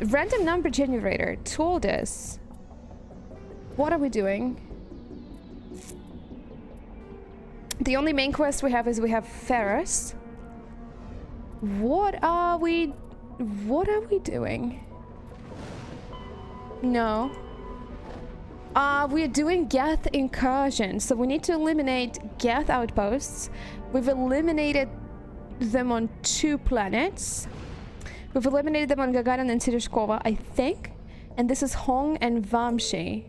Random number generator told us. What are we doing? The only main quest we have is we have Ferris. What are we doing? No. We're doing Geth incursion, so we need to eliminate Geth outposts. We've eliminated them on 2 planets. We've eliminated them on Gagarin and Sirishkova, I think. And this is Hong and Vamshi.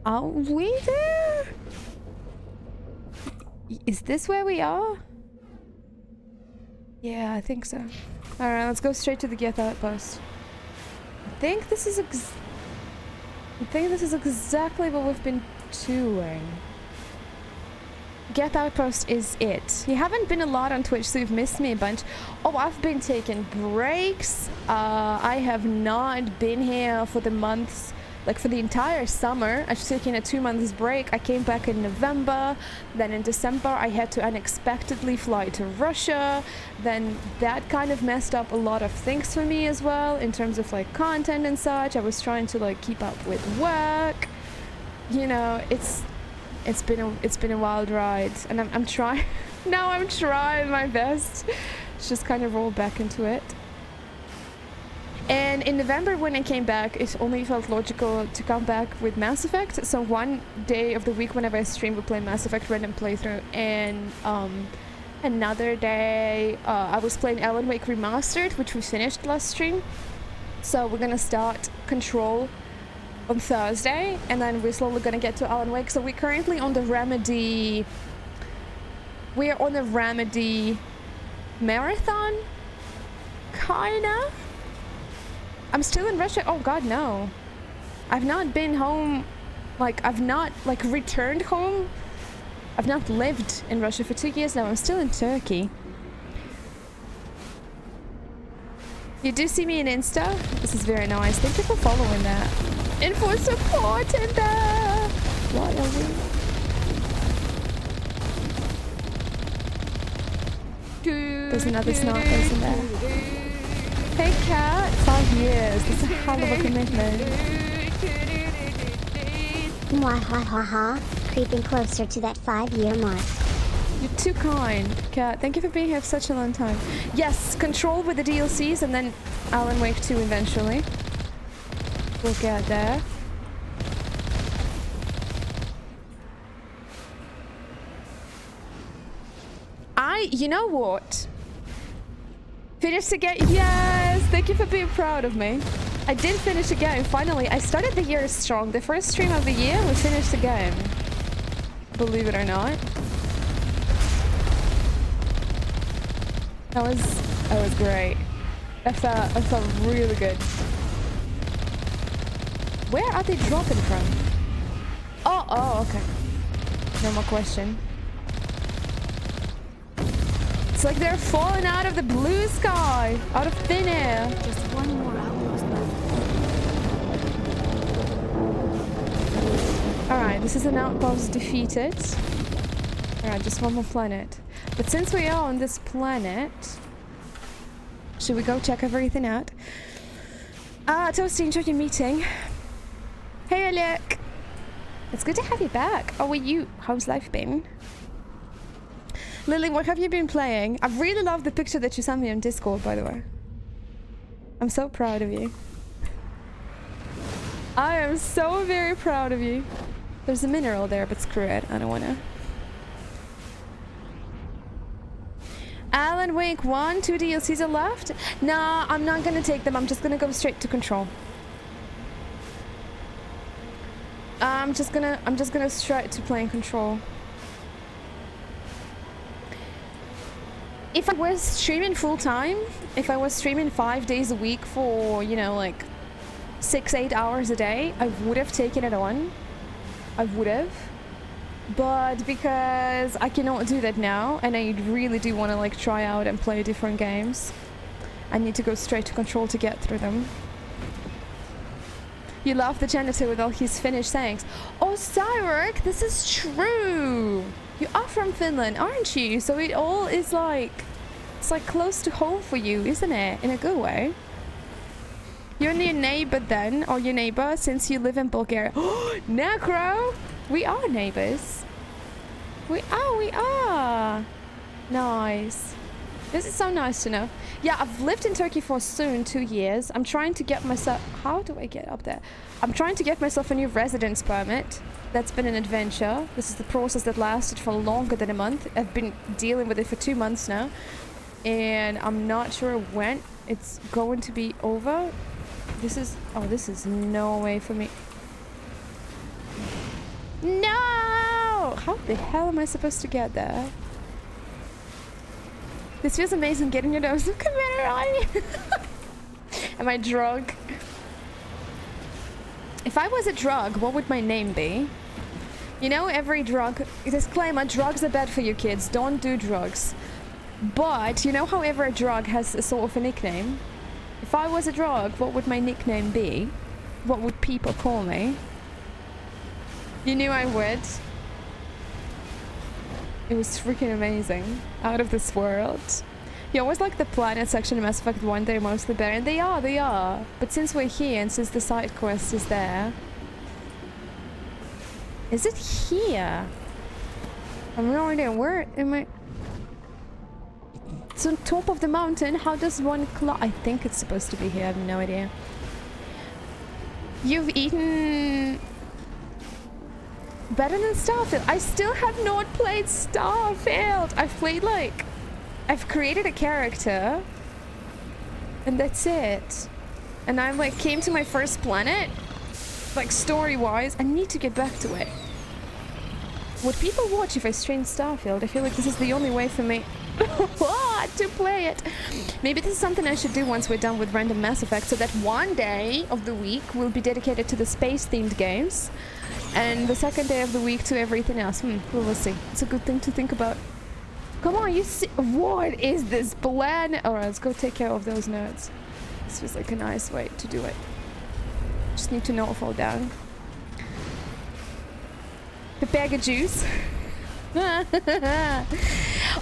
Are we there? Is this where we are? Yeah, I think so. Alright, let's go straight to the Geth outpost. I think this is exactly what we've been doing. Geth outpost is it. You haven't been a lot on Twitch, so you've missed me a bunch. Oh, I've been taking breaks. I have not been here for the months, like for the entire summer. I've taken a 2 months break. I came back in November. Then in December, I had to unexpectedly fly to Russia. Then that kind of messed up a lot of things for me as well, in terms of like content and such. I was trying to like keep up with work. You know, it's been a wild ride, and I'm trying now. I'm trying my best. Just kind of roll back into it. And in November, when I came back, it only felt logical to come back with Mass Effect. So one day of the week, whenever I stream, we play Mass Effect random playthrough, and another day I was playing Alan Wake Remastered, which we finished last stream. So we're gonna start Control on Thursday, and then we're slowly gonna get to Alan Wake. So we're currently on the Remedy. We're on the Remedy marathon, kinda. I'm still in Russia. Oh god, no. I've not been home. Like, I've not like returned home. I've not lived in Russia for 2 years now. I'm still in Turkey. You do see me in Insta? This is very nice. Thank you for following that. And for supporting that. Why are we? There's another snot person there. Hey Cat, 5 years. That's a hell of a commitment. Mwahaha, creeping closer to that 5-year mark. You're too kind, Cat. Thank you for being here for such a long time. Yes, Control with the DLCs, and then Alan Wake 2 eventually. We'll get there. You know what? Finished the game. Yes! Thank you for being proud of me. I did finish the game, finally. I started the year strong. The first stream of the year, we finished the game. Believe it or not. That was great. That felt really good. Where are they dropping from? Oh, okay. No more question. It's like they're falling out of the blue sky, out of thin air. Just one more outpost left. Alright, this is an outpost defeated. Alright, just one more planet. But since we are on this planet, should we go check everything out? Toasty, enjoyed your meeting. Hey, Alec. It's good to have you back. How are you? How's life been? Lily, what have you been playing? I really love the picture that you sent me on Discord, by the way. I'm so proud of you. I am so very proud of you. There's a mineral there, but screw it. I don't wanna. Alan Wake 1, 2 DLCs are left? Nah, I'm not gonna take them. I'm just gonna go straight to Control. I'm just gonna straight to playing Control. If I was streaming full time, if I was streaming 5 days a week for, you know, like 6-8 hours a day, I would have taken it on. I would have. But because I cannot do that now, and I really do want to like try out and play different games, I need to go straight to Control to get through them. You love the janitor with all his Finnish sayings. Oh, Cyrek, this is true. You are from Finland, aren't you? So it all is like, it's like close to home for you, isn't it? In a good way. You're your neighbor then, or your neighbor, since you live in Bulgaria. Necro! We are neighbors. We are. Nice. This is so nice to know. Yeah, I've lived in Turkey for soon 2 years. I'm trying to get myself... How do I get up there? I'm trying to get myself a new residence permit. That's been an adventure. This is the process that lasted for longer than a month. I've been dealing with it for 2 months now. And I'm not sure when it's going to be over. This is... Oh, this is no way for me. No! How the hell am I supposed to get there? This feels amazing getting your nose. Look at me. Am I drunk? If I was a drug, what would my name be? You know, every drug... Disclaimer, drugs are bad for you kids. Don't do drugs. But, you know how every drug has a sort of a nickname? If I was a drug, what would my nickname be? What would people call me? You knew I would. It was freaking amazing. Out of this world. You always like the planet section in Mass Effect 1, they're mostly better. And they are. But since we're here and since the side quest is there... Is it here? I have no idea. Where am I? It's on top of the mountain. How does one climb? I think it's supposed to be here. I have no idea. You've eaten... better than Starfield. I still have not played Starfield. I've played like... I've created a character. And that's it. And I like came to my first planet. Like story-wise. I need to get back to it. Would people watch if I streamed Starfield? I feel like this is the only way for me to play it. Maybe this is something I should do once we're done with random Mass Effect, so that one day of the week will be dedicated to the space-themed games, and the second day of the week to everything else. We'll see. It's a good thing to think about. Come on, you see... What is this plan? Alright, let's go take care of those nerds. This was like a nice way to do it. Just need to not fall down. The bag of juice.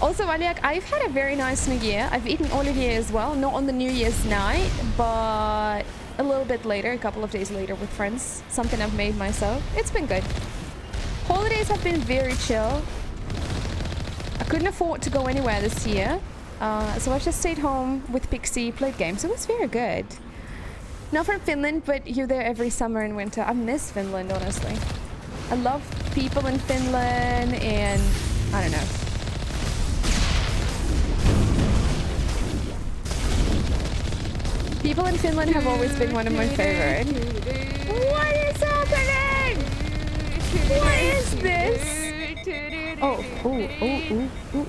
Also, Aliak, I've had a very nice New Year. I've eaten Olivier as well. Not on the New Year's night, but a little bit later, a couple of days later with friends. Something I've made myself. It's been good. Holidays have been very chill. I couldn't afford to go anywhere this year. So I just stayed home with Pixie, played games. It was very good. Not from Finland, but you're there every summer and winter. I miss Finland, honestly. I love people in Finland, and I don't know. People in Finland have always been one of my favorite. What is happening? What is this? Oh.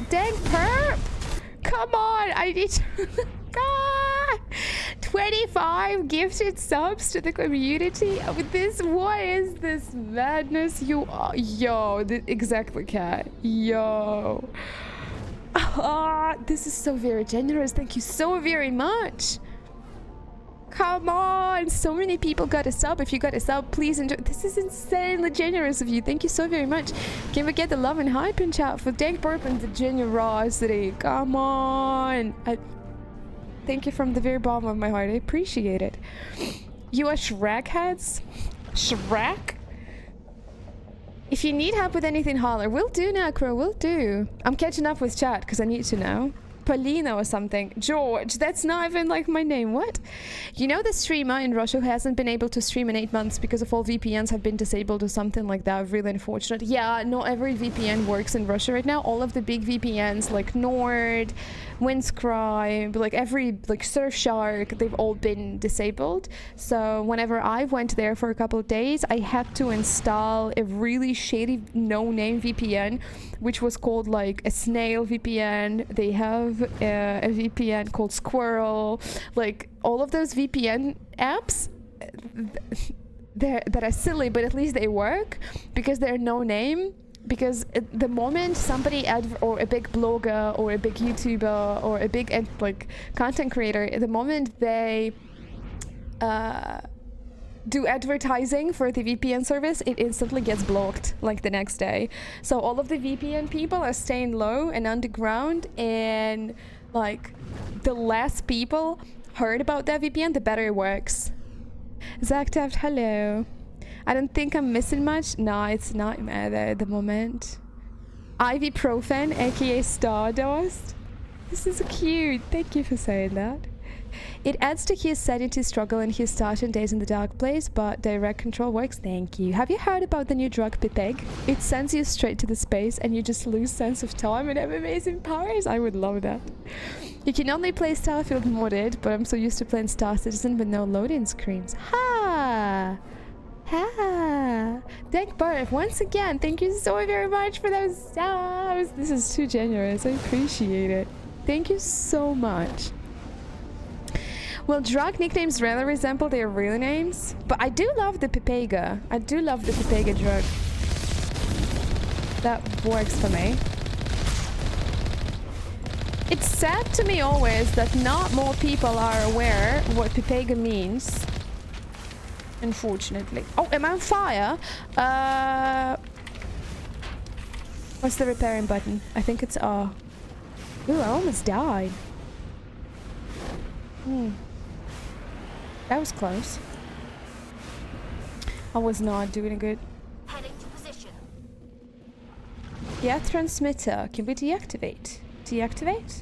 Dang perp! Come on, I need to... God! 25 gifted subs to the community with this. What is this madness? You are... Yo, exactly, cat. Yo. This is so very generous. Thank you so very much. Come on, so many people got a sub. If you got a sub, please enjoy. This is insanely generous of you. Thank you so very much. Can we get the love and hype in chat for Dank Burp and the generosity? Come on. Thank you from the very bottom of my heart. I appreciate it. You are Shrek heads? Shrek? If you need help with anything, holler. Will do, Necro. Will do. I'm catching up with chat because I need to know. Paulina or something. George, that's not even like my name. What? You know the streamer in Russia who hasn't been able to stream in 8 months because of all VPNs have been disabled or something like that? Really unfortunate. Yeah, not every VPN works in Russia right now. All of the big VPNs like Nord, Windscribe, like every like Surfshark, they've all been disabled. So whenever I went there for a couple of days, I had to install a really shady no-name VPN, which was called like a snail VPN. They have a VPN called Squirrel. Like all of those VPN apps that are silly, but at least they work because they're no name. Because the moment somebody or a big blogger or a big YouTuber or a big like content creator, the moment they do advertising for the VPN service, it instantly gets blocked like the next day. So all of the VPN people are staying low and underground, and like the less people heard about that VPN, the better it works. Zactaft, hello. I don't think I'm missing much. No, it's not matter at the moment. Ibuprofen, aka Stardust. This is cute. Thank you for saying that. It adds to his sanity struggle and his starting days in the dark place, but direct control works. Thank you. Have you heard about the new drug Pipeg? It sends you straight to the space and you just lose sense of time and have amazing powers. I would love that. You can only play Starfield modded, but I'm so used to playing Star Citizen with no loading screens. Ha! Ha! Thank Barf once again. Thank you so very much for those stars. This is too generous. I appreciate it. Thank you so much. Well, drug nicknames rarely resemble their real names, but I do love the Pipega. I do love the Pipega drug. That works for me. It's sad to me always that not more people are aware what Pipega means. Unfortunately. Oh, am I on fire? What's the repairing button? I think it's R. Ooh, I almost died. That was close. I was not doing good. Heading to position. Geth transmitter. Can we deactivate? Deactivate?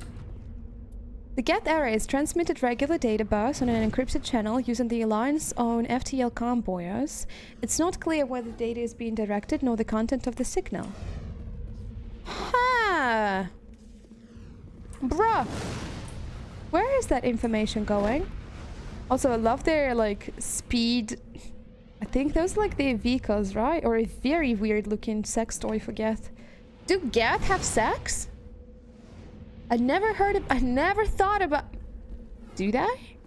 The Geth arrays transmitted regular data bursts on an encrypted channel using the Alliance's own FTL convoyers. It's not clear where the data is being directed nor the content of the signal. Ha! Bruh! Where is that information going? Also, I love their, like, speed. I think those are, like, the vehicles, right? Or a very weird-looking sex toy for Geth. Do Geth have sex? I never thought about... Do they?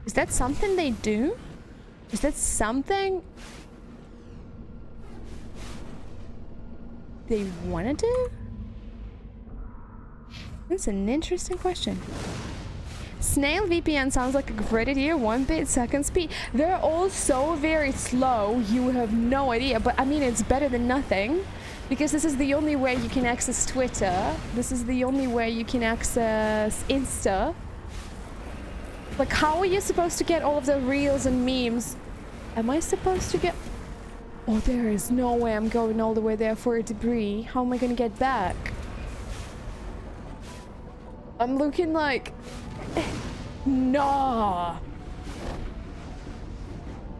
Is that something they do? Is that something... they want to do? That's an interesting question. Snail VPN sounds like a great idea. 1 bit second speed. They're all so very slow. You have no idea. But I mean, it's better than nothing. Because this is the only way you can access Twitter. This is the only way you can access Insta. Like, how are you supposed to get all of the reels and memes? Am I supposed to get... Oh, there is no way I'm going all the way there for a debris. How am I gonna get back? I'm looking like... Nah.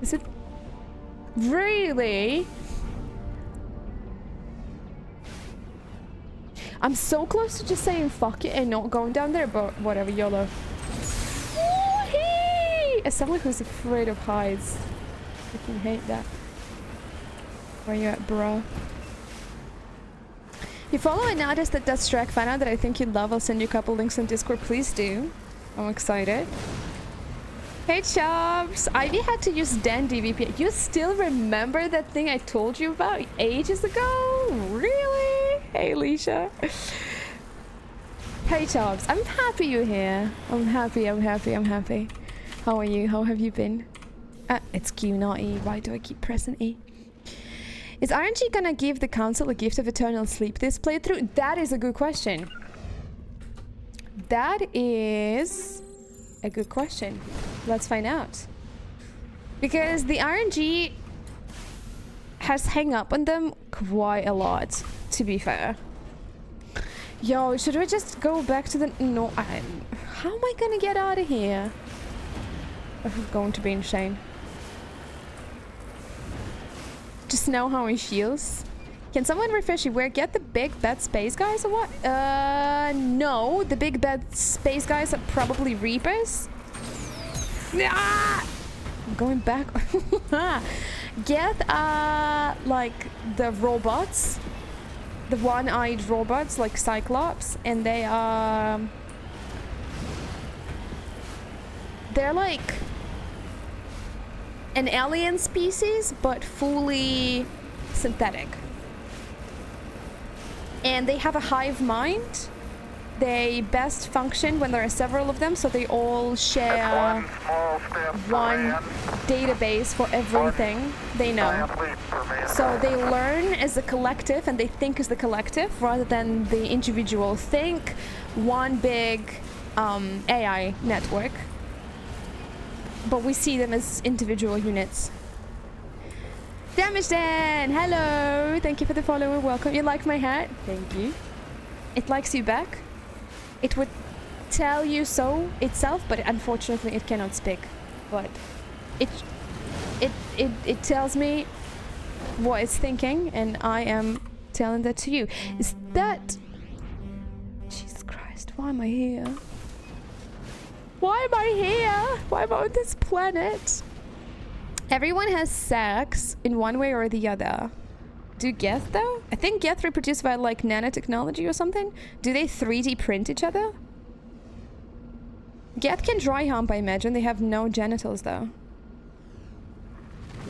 Is it... Really? I'm so close to just saying fuck it and not going down there, but whatever, YOLO. Woo-hee! As someone who's afraid of heights, I fucking hate that. Where you at, bro? You follow an artist that does track fan art that I think you'd love. I'll send you a couple links on Discord. Please do. I'm excited. Hey, Chops! Ivy had to use Dandy VPN. You still remember that thing I told you about ages ago? Really? Hey, Alicia. Hey, Chops. I'm happy you're here. I'm happy. How are you? How have you been? It's Q, not E. Why do I keep pressing E? Is RNG gonna give the council a gift of eternal sleep this playthrough? That is a good question. That is a good question. Let's find out. Because the RNG has hung up on them quite a lot, to be fair. Yo, should we just go back to the... No, how am I gonna get out of here? I'm going to be insane. Just know how he feels. Can someone refresh you? Where get the big bad space guys or what? No. The big bad space guys are probably Reapers. Ah! I'm going back. Get, like, the robots. The one-eyed robots, like Cyclops. And they are... they're like... an alien species, but fully synthetic. And they have a hive mind. They best function when there are several of them, so they all share one database for everything they know. So they learn as a collective and they think as the collective rather than the individual. Think one big AI network. but we see them as individual units. Damage Dan! Hello! Thank you for the follow. Welcome. You like my hat? Thank you. It likes you back. It would tell you so itself, but unfortunately it cannot speak. But it tells me what it's thinking, and I am telling that to you. Is that... Jesus Christ, why am I here? Why am I here? Why am I on this planet? Everyone has sex in one way or the other. Do Geth though? I think Geth reproduce by like nanotechnology or something. Do they 3D print each other? Geth can dry hump, I imagine. They have no genitals though.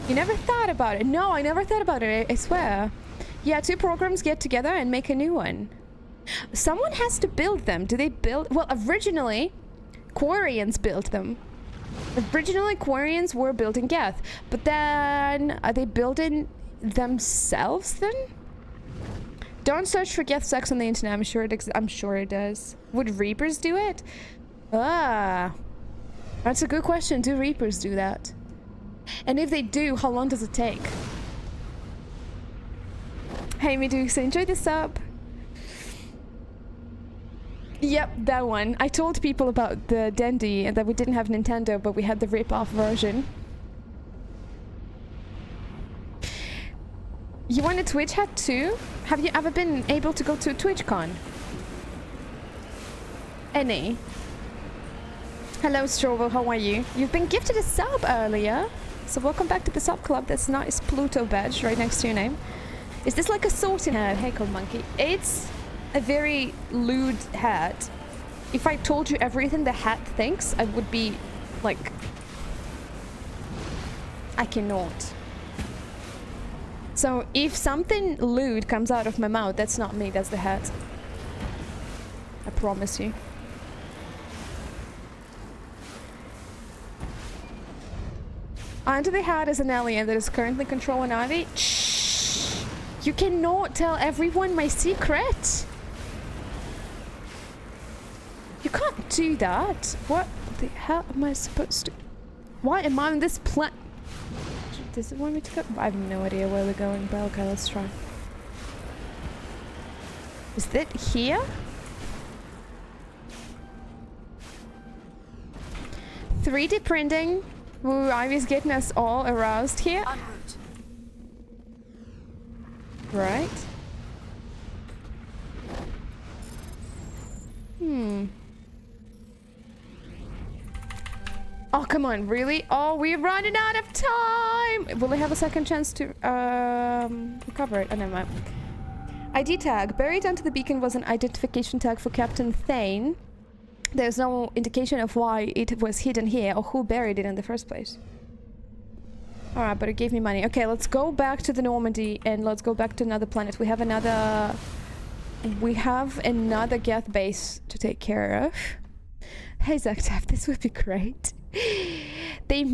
You never thought about it? No, I never thought about it, I swear. Yeah, two programs get together and make a new one. Someone has to build them. Do they build... Well, originally, Quarians built them. Originally, Quarians were building Geth. But then, are they building themselves then? Don't search for Geth sex on the internet. I'm sure it does. Would Reapers do it? Ah. That's a good question. Do Reapers do that? And if they do, how long does it take? Hey Medusa, enjoy the sub. Yep, that one. I told people about the Dendy and that we didn't have Nintendo, but we had the rip-off version. You want a Twitch hat too? Have you ever been able to go to a TwitchCon? Any? Hello Strovo, how are you? You've been gifted a sub earlier. So welcome back to the sub club. That's nice Pluto badge right next to your name. Is this like a sorting hat? Hey, cold monkey. It's a very lewd hat. If I told you everything the hat thinks, I would be like... I cannot. So if something lewd comes out of my mouth, that's not me, that's the hat. I promise you. Under the hat is an alien that is currently controlling Ivy. Shh! You cannot tell everyone my secret! You can't do that! What the hell am I supposed to... Why am I on this planet? Does it want me to go? I have no idea where we're going, but okay, let's try. Is that here? .3D printing. Ooh, Ivy's getting us all aroused here. Right. Oh, come on, really? Oh, we're running out of time! Will I have a second chance to recover it? Oh, never mind. ID tag. Buried under the beacon was an identification tag for Captain Thane. There's no indication of why it was hidden here or who buried it in the first place. Alright, but it gave me money. Okay, let's go back to the Normandy and let's go back to another planet. We have another Geth base to take care of. Hey Zaktav, this would be great. They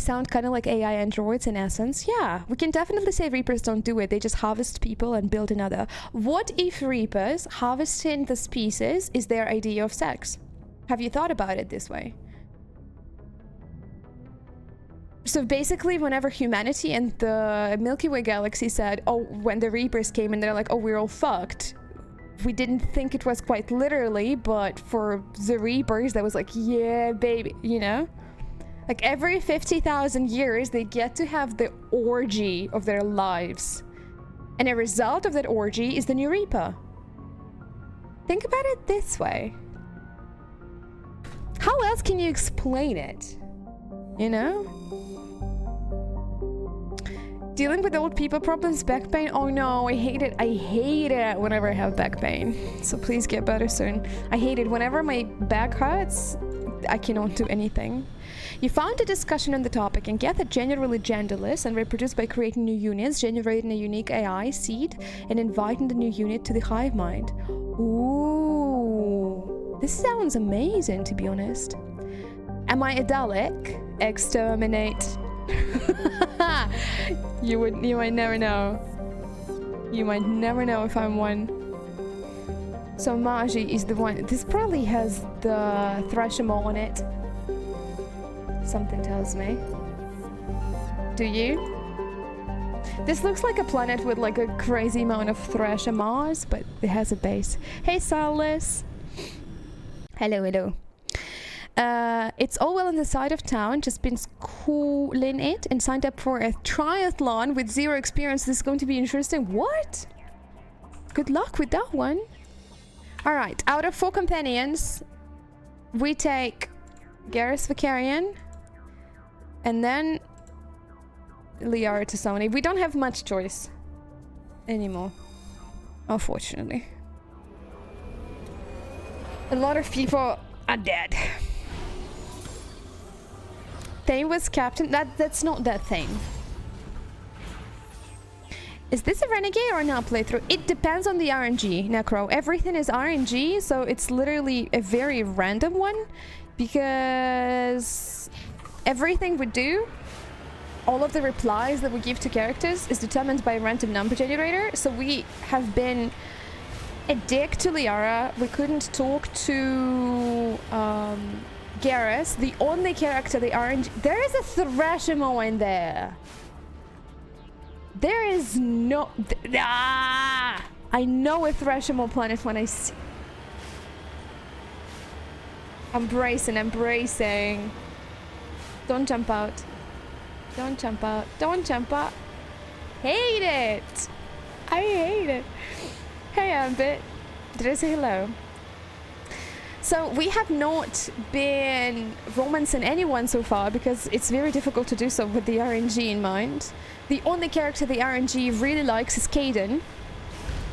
sound kind of like AI androids in essence. Yeah, we can definitely say Reapers don't do it. They just harvest people and build another. What if Reapers harvesting the species is their idea of sex? Have you thought about it this way? So basically, whenever humanity and the Milky Way galaxy said, oh, when the Reapers came and they're like, oh, we're all fucked. We didn't think it was quite literally, but for the Reapers, that was like, yeah, baby, you know? Like every 50,000 years, they get to have the orgy of their lives. And a result of that orgy is the new Reaper. Think about it this way. How else can you explain it? You know? Dealing with old people problems, back pain. Oh no, I hate it. I hate it whenever I have back pain. So please get better soon. I hate it. Whenever my back hurts, I cannot do anything. You found a discussion on the topic and get that generally genderless and reproduced by creating new units, generating a unique AI seed, and inviting the new unit to the hive mind. Ooh. This sounds amazing, to be honest. Am I a Dalek? Exterminate. You might never know. You might never know if I'm one. So Maji is the one. This probably has the Thrashimo on it. Something tells me. Do you? This looks like a planet with like a crazy amount of thrash on Mars, but it has a base. Hey, Silas. Hello, hello. It's all well on the side of town, just been schooling it and signed up for a triathlon with 0 experience. This is going to be interesting. What? Good luck with that one. Alright, out of 4 companions, we take Garrus Vicarian and then Liara to Sony. We don't have much choice anymore, unfortunately. A lot of people are dead. Thane was captain. That's not that thing. Is this a renegade or not playthrough? It depends on the RNG, Necro. Everything is RNG, so it's literally a very random one because everything we do, all of the replies that we give to characters is determined by a random number generator. So we have been a dick to Liara. We couldn't talk to Garrus, the only character the RNG. There is a Thrashimo in there. There is no. I know a Thrashimo planet when I see. I'm bracing. Don't jump out. Don't jump out. Don't jump out. Hate it. I hate it. Hey, Ambit. Did I say hello? So we have not been romancing anyone so far because it's very difficult to do so with the RNG in mind. The only character the RNG really likes is Caden.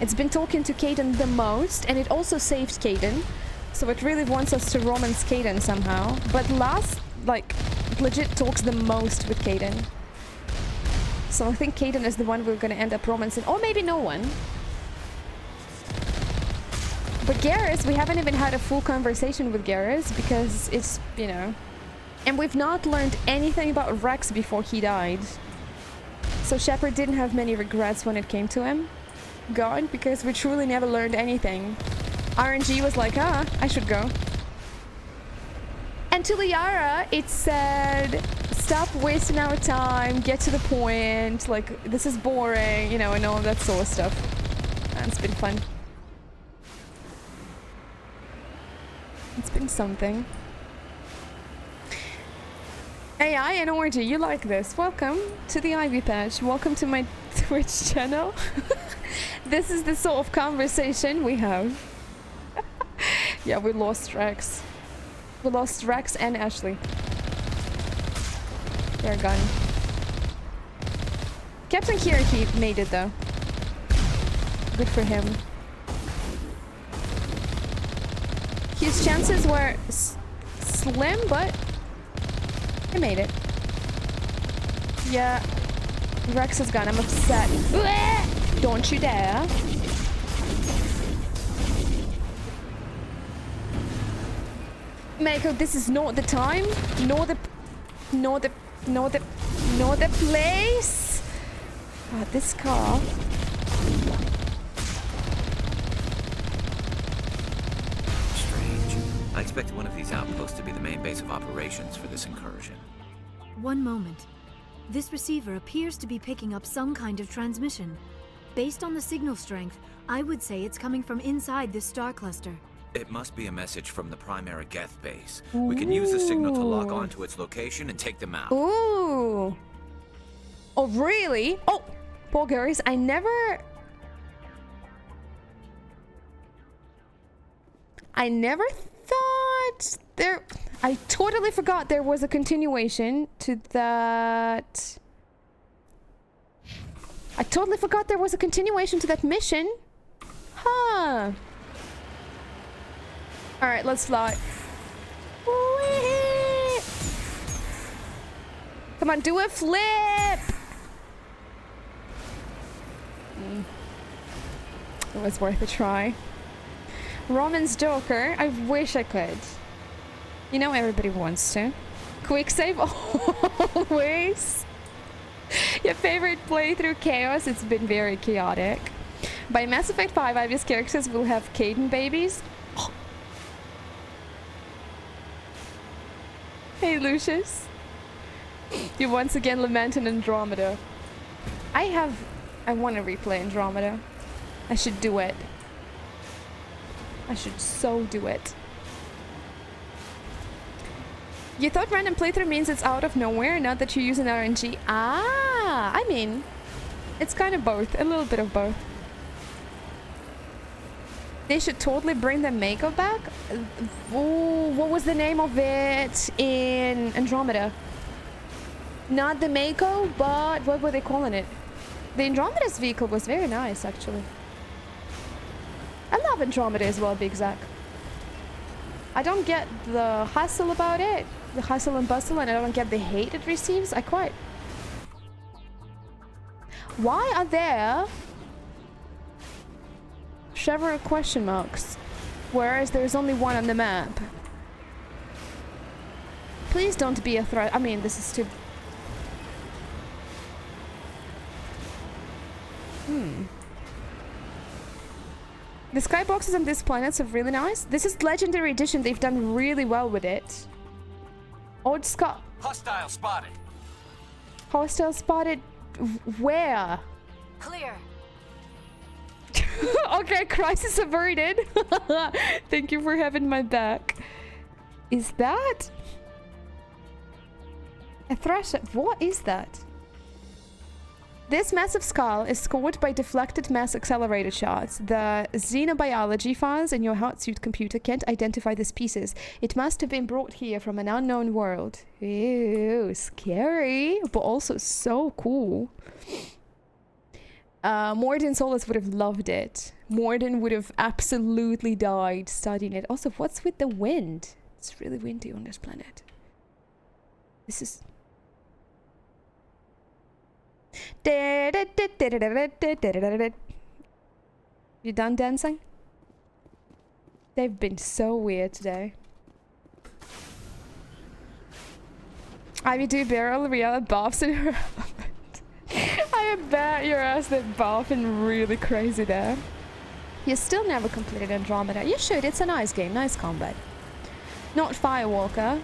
It's been talking to Caden the most, and it also saved Caden. So it really wants us to romance Caden somehow. But last, like, legit talks the most with Caden. So I think Caden is the one we're gonna end up romancing. Or maybe no one. But Garrus, we haven't even had a full conversation with Garrus because it's, you know... And we've not learned anything about Rex before he died. So Shepard didn't have many regrets when it came to him. God, because we truly never learned anything. RNG was like, I should go. And to Liara, it said, stop wasting our time, get to the point, like, this is boring, you know, and all that sort of stuff. And it's been fun. It's been something. AI and Orgy, you like this. Welcome to the Ivy Patch. Welcome to my Twitch channel. This is the sort of conversation we have. Yeah, we lost Rex. We lost Rex and Ashley. They're gone. Captain Kiriki made it though. Good for him. His chances were slim, but he made it. Yeah. Rex is gone. I'm upset. Don't you dare. Mako, this is not the time. Nor the place. Oh, this car. I expect one of these outposts to be the main base of operations for this incursion. One moment. This receiver appears to be picking up some kind of transmission. Based on the signal strength, I would say it's coming from inside this star cluster. It must be a message from the primary Geth base. We can use the signal to lock onto its location and take them out. Ooh. Oh, really? Oh, poor girls. I never thought there... I totally forgot there was a continuation to that... I totally forgot there was a continuation to that mission. Huh. Alright, let's fly. Whee! Come on, do a flip! It was worth a try. Roman's Joker. I wish I could. You know everybody wants to. Quick save always. Your favorite playthrough chaos? It's been very chaotic. By Mass Effect 5, Ivy's characters will have Caden babies. Oh. Hey Lucius. You once again lament in Andromeda. I want to replay Andromeda. I should do it. I should so do it. You thought random playthrough means it's out of nowhere, not that you're using RNG. Ah, I mean, it's kind of both, a little bit of both. They should totally bring the Mako back. Ooh, what was the name of it in Andromeda? Not the Mako, but what were they calling it? The Andromeda's vehicle was very nice, actually. I love Andromeda as well, Big Zack. I don't get the hustle about it, the hustle and bustle, and I don't get the hate it receives. I quite... Why are there several question marks, whereas there's only one on the map? Please don't be a threat. I mean, this is too... The skyboxes on these planets are really nice. This is Legendary Edition. They've done really well with it. Odd Scott. Hostile spotted. Hostile spotted. Where? Clear. Okay, crisis averted. Thank you for having my back. Is that a thresher? What is that? This massive skull is scored by deflected mass accelerated shots. The xenobiology files in your hot suit computer can't identify these pieces. It must have been brought here from an unknown world. Ew, scary, but also so cool. Morden Solus would have loved it. Morden would have absolutely died studying it. Also, what's with the wind? It's really windy on this planet. This is... You done dancing? They've been so weird today. Ivy do barrel Rihanna buffs in her I bet your ass that buffing really crazy there. You still never completed Andromeda. You should, it's a nice game, nice combat. Not Firewalker.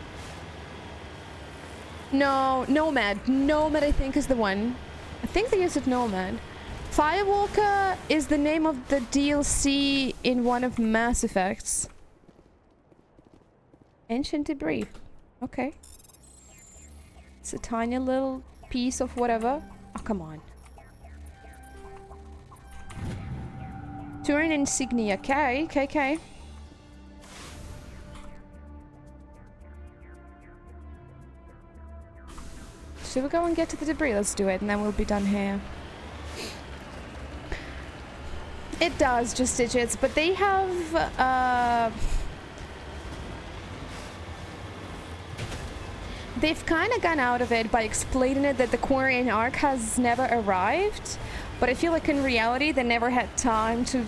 No, Nomad. Nomad I think is the one. I think they used it Nomad. Firewalker is the name of the DLC in one of Mass Effects. Ancient Debris. Okay. It's a tiny little piece of whatever. Oh, come on. Turing Insignia. Okay. Should we go and get to the debris? Let's do it, and then we'll be done here. It does, just digits, but they have, they've kind of gone out of it by explaining it that the Quarian arc has never arrived, but I feel like in reality they never had time to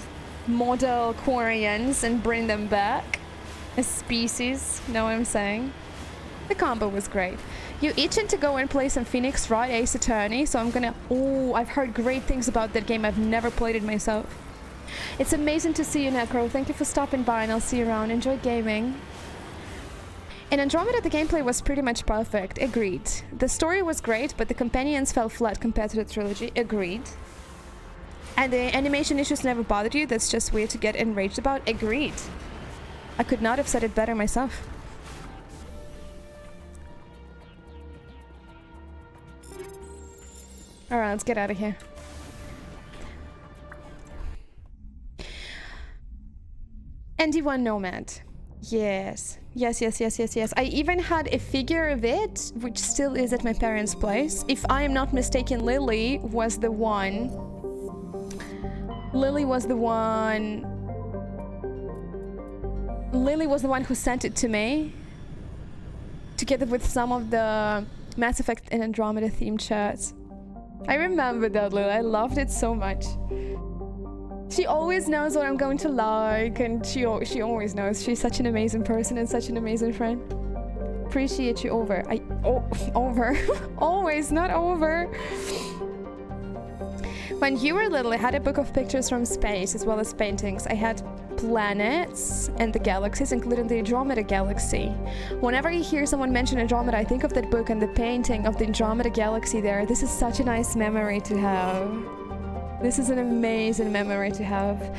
model Quarians and bring them back as species, know what I'm saying? The combo was great. You itching to go and play some Phoenix Wright Ace Attorney, so I'm gonna... Oh, I've heard great things about that game. I've never played it myself. It's amazing to see you, Necro. Thank you for stopping by, and I'll see you around. Enjoy gaming. In Andromeda, the gameplay was pretty much perfect. Agreed. The story was great, but the companions fell flat compared to the trilogy. Agreed. And the animation issues never bothered you? That's just weird to get enraged about? Agreed. I could not have said it better myself. Alright, let's get out of here. ND1 Nomad. Yes. Yes. I even had a figure of it, which still is at my parents' place. If I am not mistaken, Lily was the one... Lily was the one who sent it to me. Together with some of the Mass Effect and Andromeda themed shirts. I remember that, Lily. I loved it so much. She always knows what I'm going to like, and she always knows. She's such an amazing person and such an amazing friend. Appreciate you over. Over. Always, not over. When you were little, I had a book of pictures from space as well as paintings. I had planets and the galaxies, including the Andromeda Galaxy. Whenever you hear someone mention Andromeda, I think of that book and the painting of the Andromeda Galaxy there. This is such a nice memory to have. This is an amazing memory to have.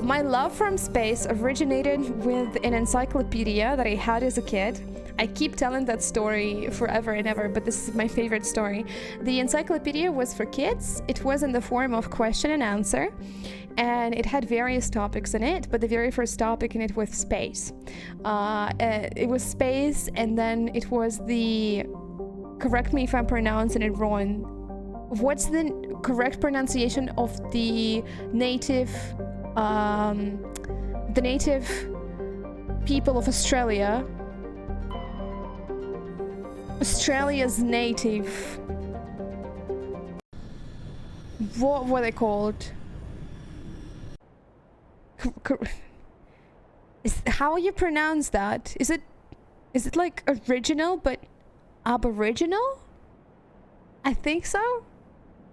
My love from space originated with an encyclopedia that I had as a kid. I keep telling that story forever and ever, but this is my favorite story. The encyclopedia was for kids. It was in the form of question and answer, and it had various topics in it, but the very first topic in it was space. It was space, and then it was the... Correct me if I'm pronouncing it wrong. What's the correct pronunciation of the native people of Australia? Australia's native. What were they called? How you pronounce that? Is it like original but aboriginal? I think so.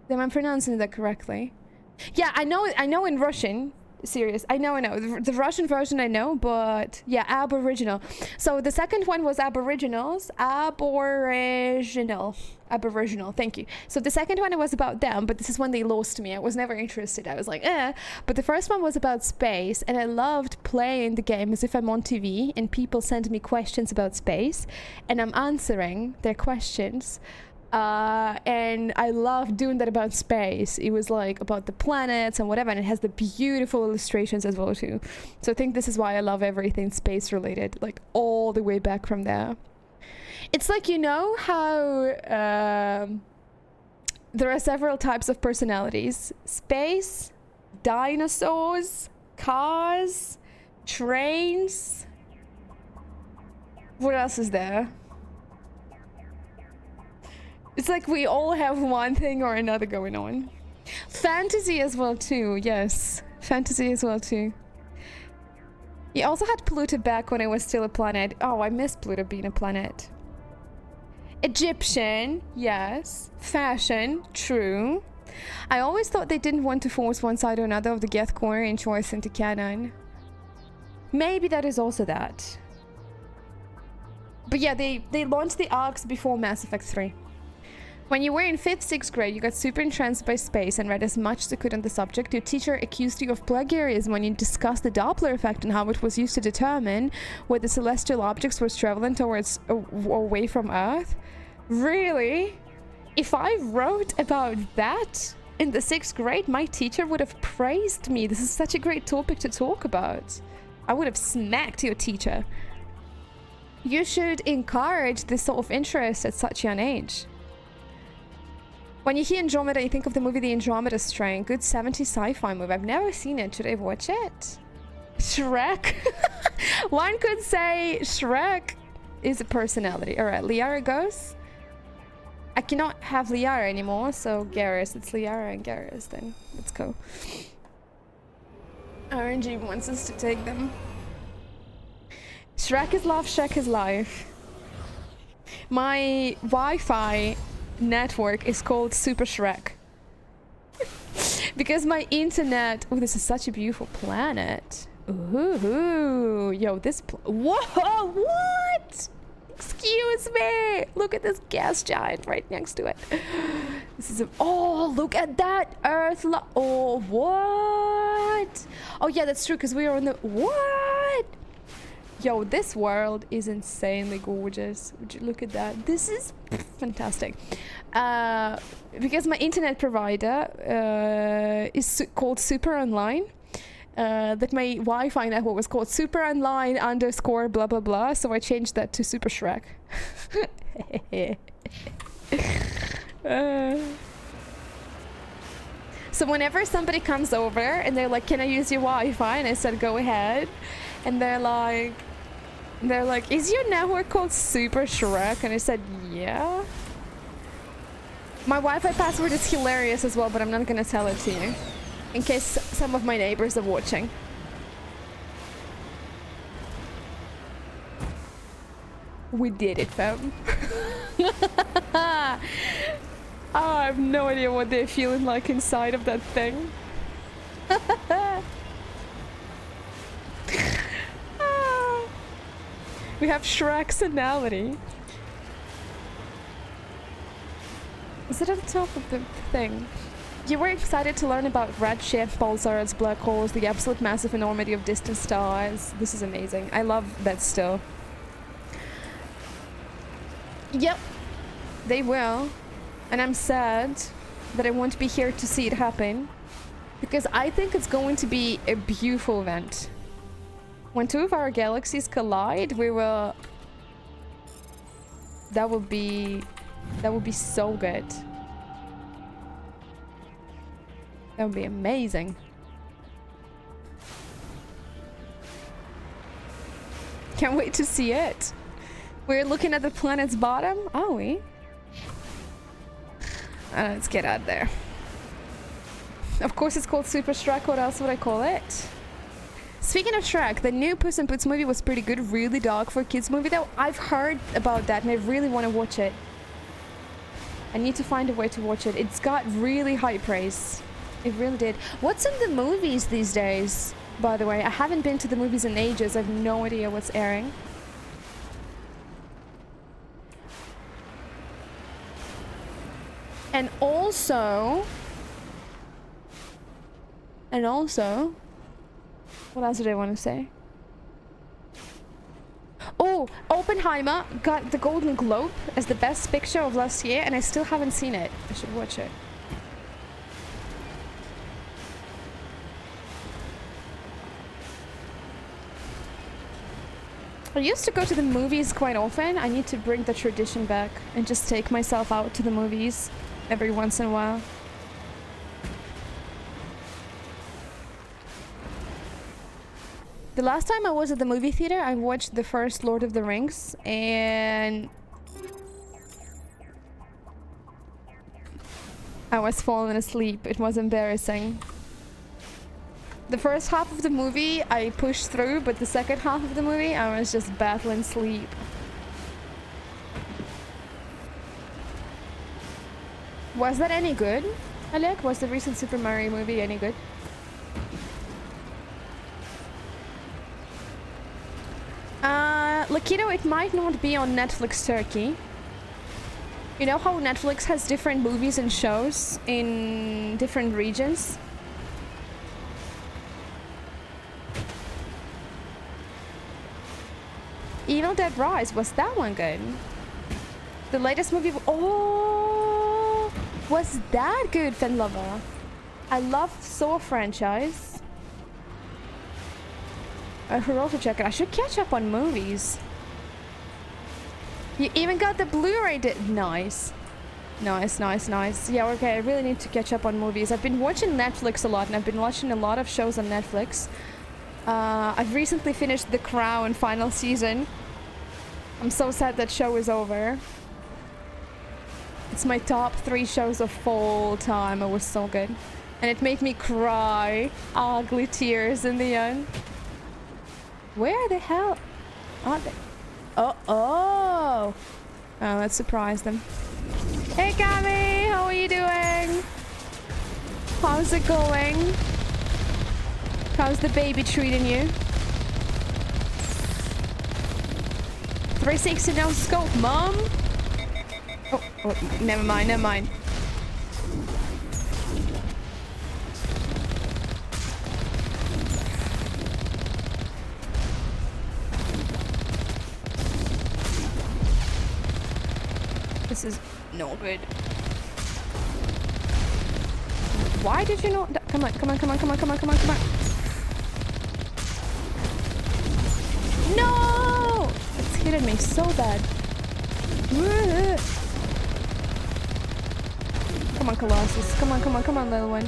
Am I pronouncing that correctly? Yeah, I know in Russian. Serious. I know. The Russian version I know, but yeah, Aboriginal. So the second one was Aboriginals. Aboriginal. Thank you. So the second one was about them, but this is when they lost me. I was never interested. I was like, eh. But the first one was about space, and I loved playing the game as if I'm on TV and people send me questions about space, and I'm answering their questions. And I love doing that about space. It was like about the planets and whatever, and it has the beautiful illustrations as well too. So I think this is why I love everything space related, like all the way back from there. It's like, you know how there are several types of personalities: space, dinosaurs, cars, trains. What else is there? It's like we all have one thing or another going on. Fantasy as well too, yes. Fantasy as well too. You also had Pluto back when it was still a planet. Oh, I miss Pluto being a planet. Egyptian, yes. Fashion, true. I always thought they didn't want to force one side or another of the Geth Quarian choice into canon. Maybe that is also that. But yeah, they launched the arcs before Mass Effect 3. When you were in 5th, 6th grade, you got super entranced by space and read as much as you could on the subject. Your teacher accused you of plagiarism when you discussed the Doppler effect and how it was used to determine whether celestial objects were traveling towards or away from Earth. Really? If I wrote about that in the 6th grade, my teacher would have praised me. This is such a great topic to talk about. I would have smacked your teacher. You should encourage this sort of interest at such a young age. When you hear Andromeda, you think of the movie The Andromeda Strain. Good 70s sci-fi movie. I've never seen it. Should I watch it? Shrek? One could say Shrek is a personality. Alright, Liara goes. I cannot have Liara anymore, so Garrus. It's Liara and Garrus then. Let's go. RNG wants us to take them. Shrek is love, Shrek is life. My Wi-Fi network is called Super Shrek. Because my internet... Oh, this is such a beautiful planet. Ooh, yo, this... Whoa, what? Excuse me. Look at this gas giant right next to it. This is a... Oh, look at that Earth... Oh, what? Oh, yeah, that's true, because we are on the... What? Yo, this world is insanely gorgeous. Would you look at that? This is fantastic. Because my internet provider is called Super Online. That my Wi-Fi network was called Super Online _ blah blah blah. So I changed that to Super Shrek. So whenever somebody comes over and they're like, "Can I use your Wi-Fi?" and I said, "Go ahead," and they're like, "Is your network called Super Shrek?" And I said, "Yeah." My Wi-Fi password is hilarious as well, but I'm not gonna tell it to you, in case some of my neighbors are watching. We did it, fam. Oh, I have no idea what they're feeling like inside of that thing. We have Shrek's-anality. Is it at the top of the thing? You were excited to learn about redshift, pulsars, black holes, the absolute massive enormity of distant stars. This is amazing. I love that still. Yep, they will. And I'm sad that I won't be here to see it happen. Because I think it's going to be a beautiful event. When two of our galaxies collide, we will... That would be so good. That would be amazing. Can't wait to see it. We're looking at the planet's bottom, are we? Let's get out there. Of course it's called Super Shrek, what else would I call it? Speaking of Shrek, the new Puss in Boots movie was pretty good, really dark for a kids movie though. I've heard about that and I really want to watch it. I need to find a way to watch it. It's got really high praise. It really did. What's in the movies these days, by the way? I haven't been to the movies in ages. I have no idea what's airing. And also, what else did I want to say? Oh, Oppenheimer got the Golden Globe as the best picture of last year, and I still haven't seen it. I should watch it. I used to go to the movies quite often. I need to bring the tradition back and just take myself out to the movies every once in a while. The last time I was at the movie theater, I watched the first Lord of the Rings, and I was falling asleep. It was embarrassing. The first half of the movie I pushed through, but the second half of the movie I was just battling sleep. Was that any good, Alec? Was the recent Super Mario movie any good? Lakito, it might not be on Netflix Turkey. You know how Netflix has different movies and shows in different regions? Evil Dead Rise, was that one good? The latest movie... Oh! Was that good, Fenlover? I love Saw franchise. I should also check it. I should catch up on movies. You even got the Blu-ray. Nice. Nice, nice, nice. Yeah, okay, I really need to catch up on movies. I've been watching Netflix a lot, and I've been watching a lot of shows on Netflix. I've recently finished The Crown final season. I'm so sad that show is over. It's my top 3 shows of all time. It was so good. And it made me cry. Ugly tears in the end. Where the hell are they? Oh, let's surprise them. Hey, Gabby, how are you doing? How's it going? How's the baby treating you? 360 no scope, Mom. Oh, never mind, never mind. This is no good. Why did you not? Come on, come on, come on, come on, come on, come on, come on. No! It's hitting me so bad. Come on, Colossus. Come on, come on, come on, little one.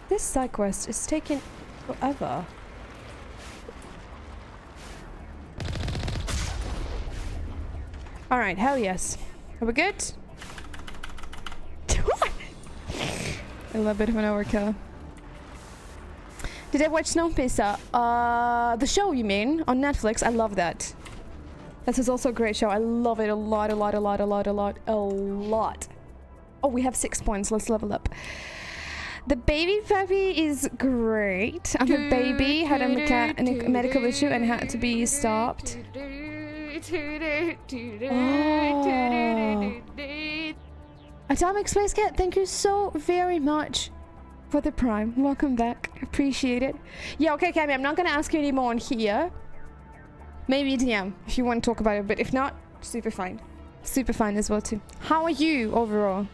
This side quest is taking forever. Alright, hell yes. Are we good? A little bit of an overkill. Did I watch Snowpiercer? The show, you mean? On Netflix? I love that. This is also a great show. I love it a lot, a lot, a lot, a lot, a lot, a lot. Oh, we have 6 points. Let's level up. The baby puppy is great. I'm a baby, had a medical issue and had to be stopped. Oh. Atomic Space Cat, thank you so very much for the Prime. Welcome back. Appreciate it. Yeah, okay, Cammy, I'm not gonna ask you anymore on here. Maybe DM if you want to talk about it, but if not, super fine. Super fine as well too. How are you overall?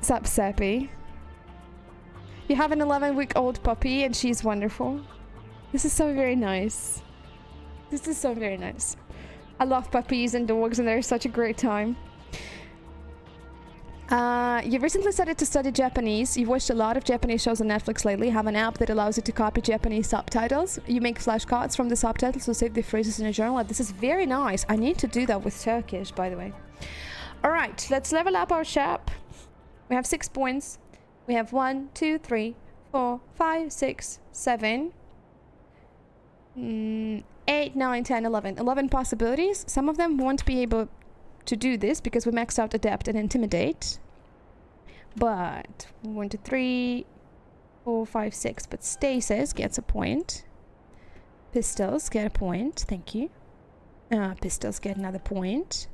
Sup, Seppi? You have an 11-week-old puppy and she's wonderful. This is so very nice. This is so very nice. I love puppies and dogs and they're such a great time. You recently started to study Japanese. You've watched a lot of Japanese shows on Netflix lately. Have an app that allows you to copy Japanese subtitles. You make flashcards from the subtitles to save the phrases in a journal. This is very nice. I need to do that with Turkish, by the way. Alright, let's level up our shop. We have 6 points. We have 1, 2, 3, 4, 5, 6, 7, 8, 9, 10, 11. 11 possibilities. Some of them won't be able to do this because we maxed out Adept and Intimidate. But 1, 2, 3, 4, 5, 6. But Stasis gets a point. Pistols get a point. Thank you. Pistols get another point.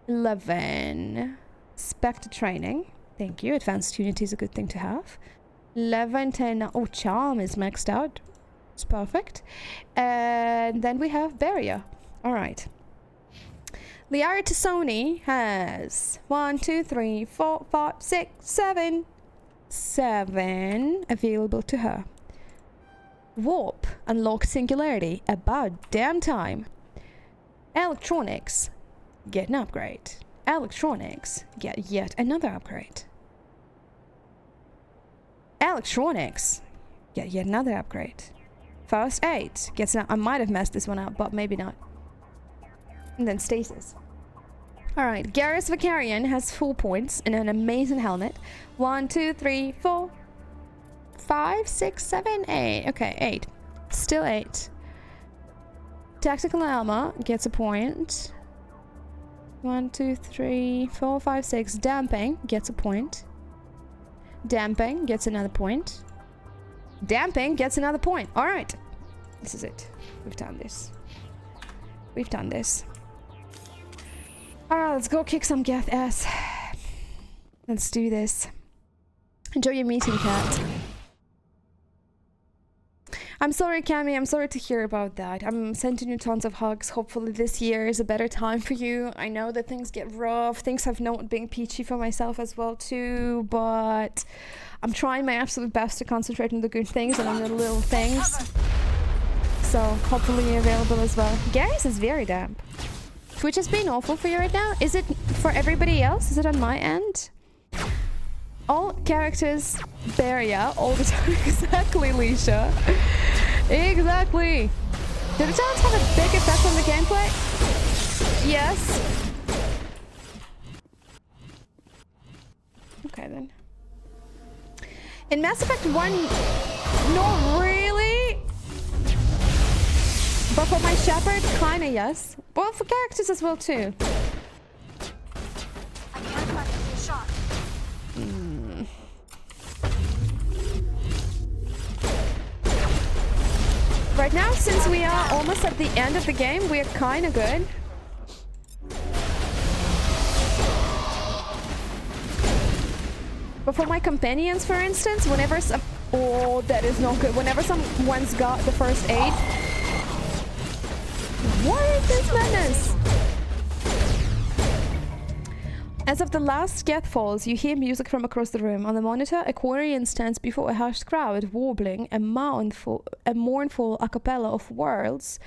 11. Spectre Training. Thank you. Advanced Unity is a good thing to have. 11, 10. Oh, Charm is maxed out. It's perfect. And then we have Barrier. Alright. Liara Tassoni has 1, 2, 3, 4, 5, 6, 7. 7 available to her. Warp. Unlocked Singularity. About damn time. Electronics. Get an upgrade. Electronics. Get yet another upgrade. Electronics. Get yet another upgrade. First aid. Gets an... I might have messed this one up, but maybe not. And then Stasis. Alright, Garrus Vicarian has 4 points and an amazing helmet. 1, 2, 3, 4, 5, 6, 7, 8. Okay, 8. Still 8. Tactical Armor gets a point. 1, 2, 3, 4, 5, 6. Damping gets a point. Damping gets another point. Damping gets another point. Alright. This is it. We've done this. We've done this. Alright, let's go kick some Geth ass. Let's do this. Enjoy your meeting, Cat. I'm sorry, Cammy. I'm sorry to hear about that. I'm sending you tons of hugs. Hopefully this year is a better time for you. I know that things get rough. Things have not been peachy for myself as well too, but I'm trying my absolute best to concentrate on the good things and on the little things. So hopefully available as well. Garrus is very damp. Twitch has been awful for you right now. Is it for everybody else? Is it on my end? All characters barrier all the time. Exactly, Leisha. Exactly. Did the challenge have a big effect on the gameplay? Yes. Okay then. In Mass Effect 1, not really. But for my Shepard, kinda yes. Well, for characters as well too. I can't let it be a shot. Right now, since we are almost at the end of the game, we are kinda good. But for my companions, for instance, whenever some... Oh, that is not good. Whenever someone's got the first aid... What is this madness? As of the last Geth falls, you hear music from across the room. On the monitor, a Quarian stands before a hushed crowd, warbling a mournful a cappella of worlds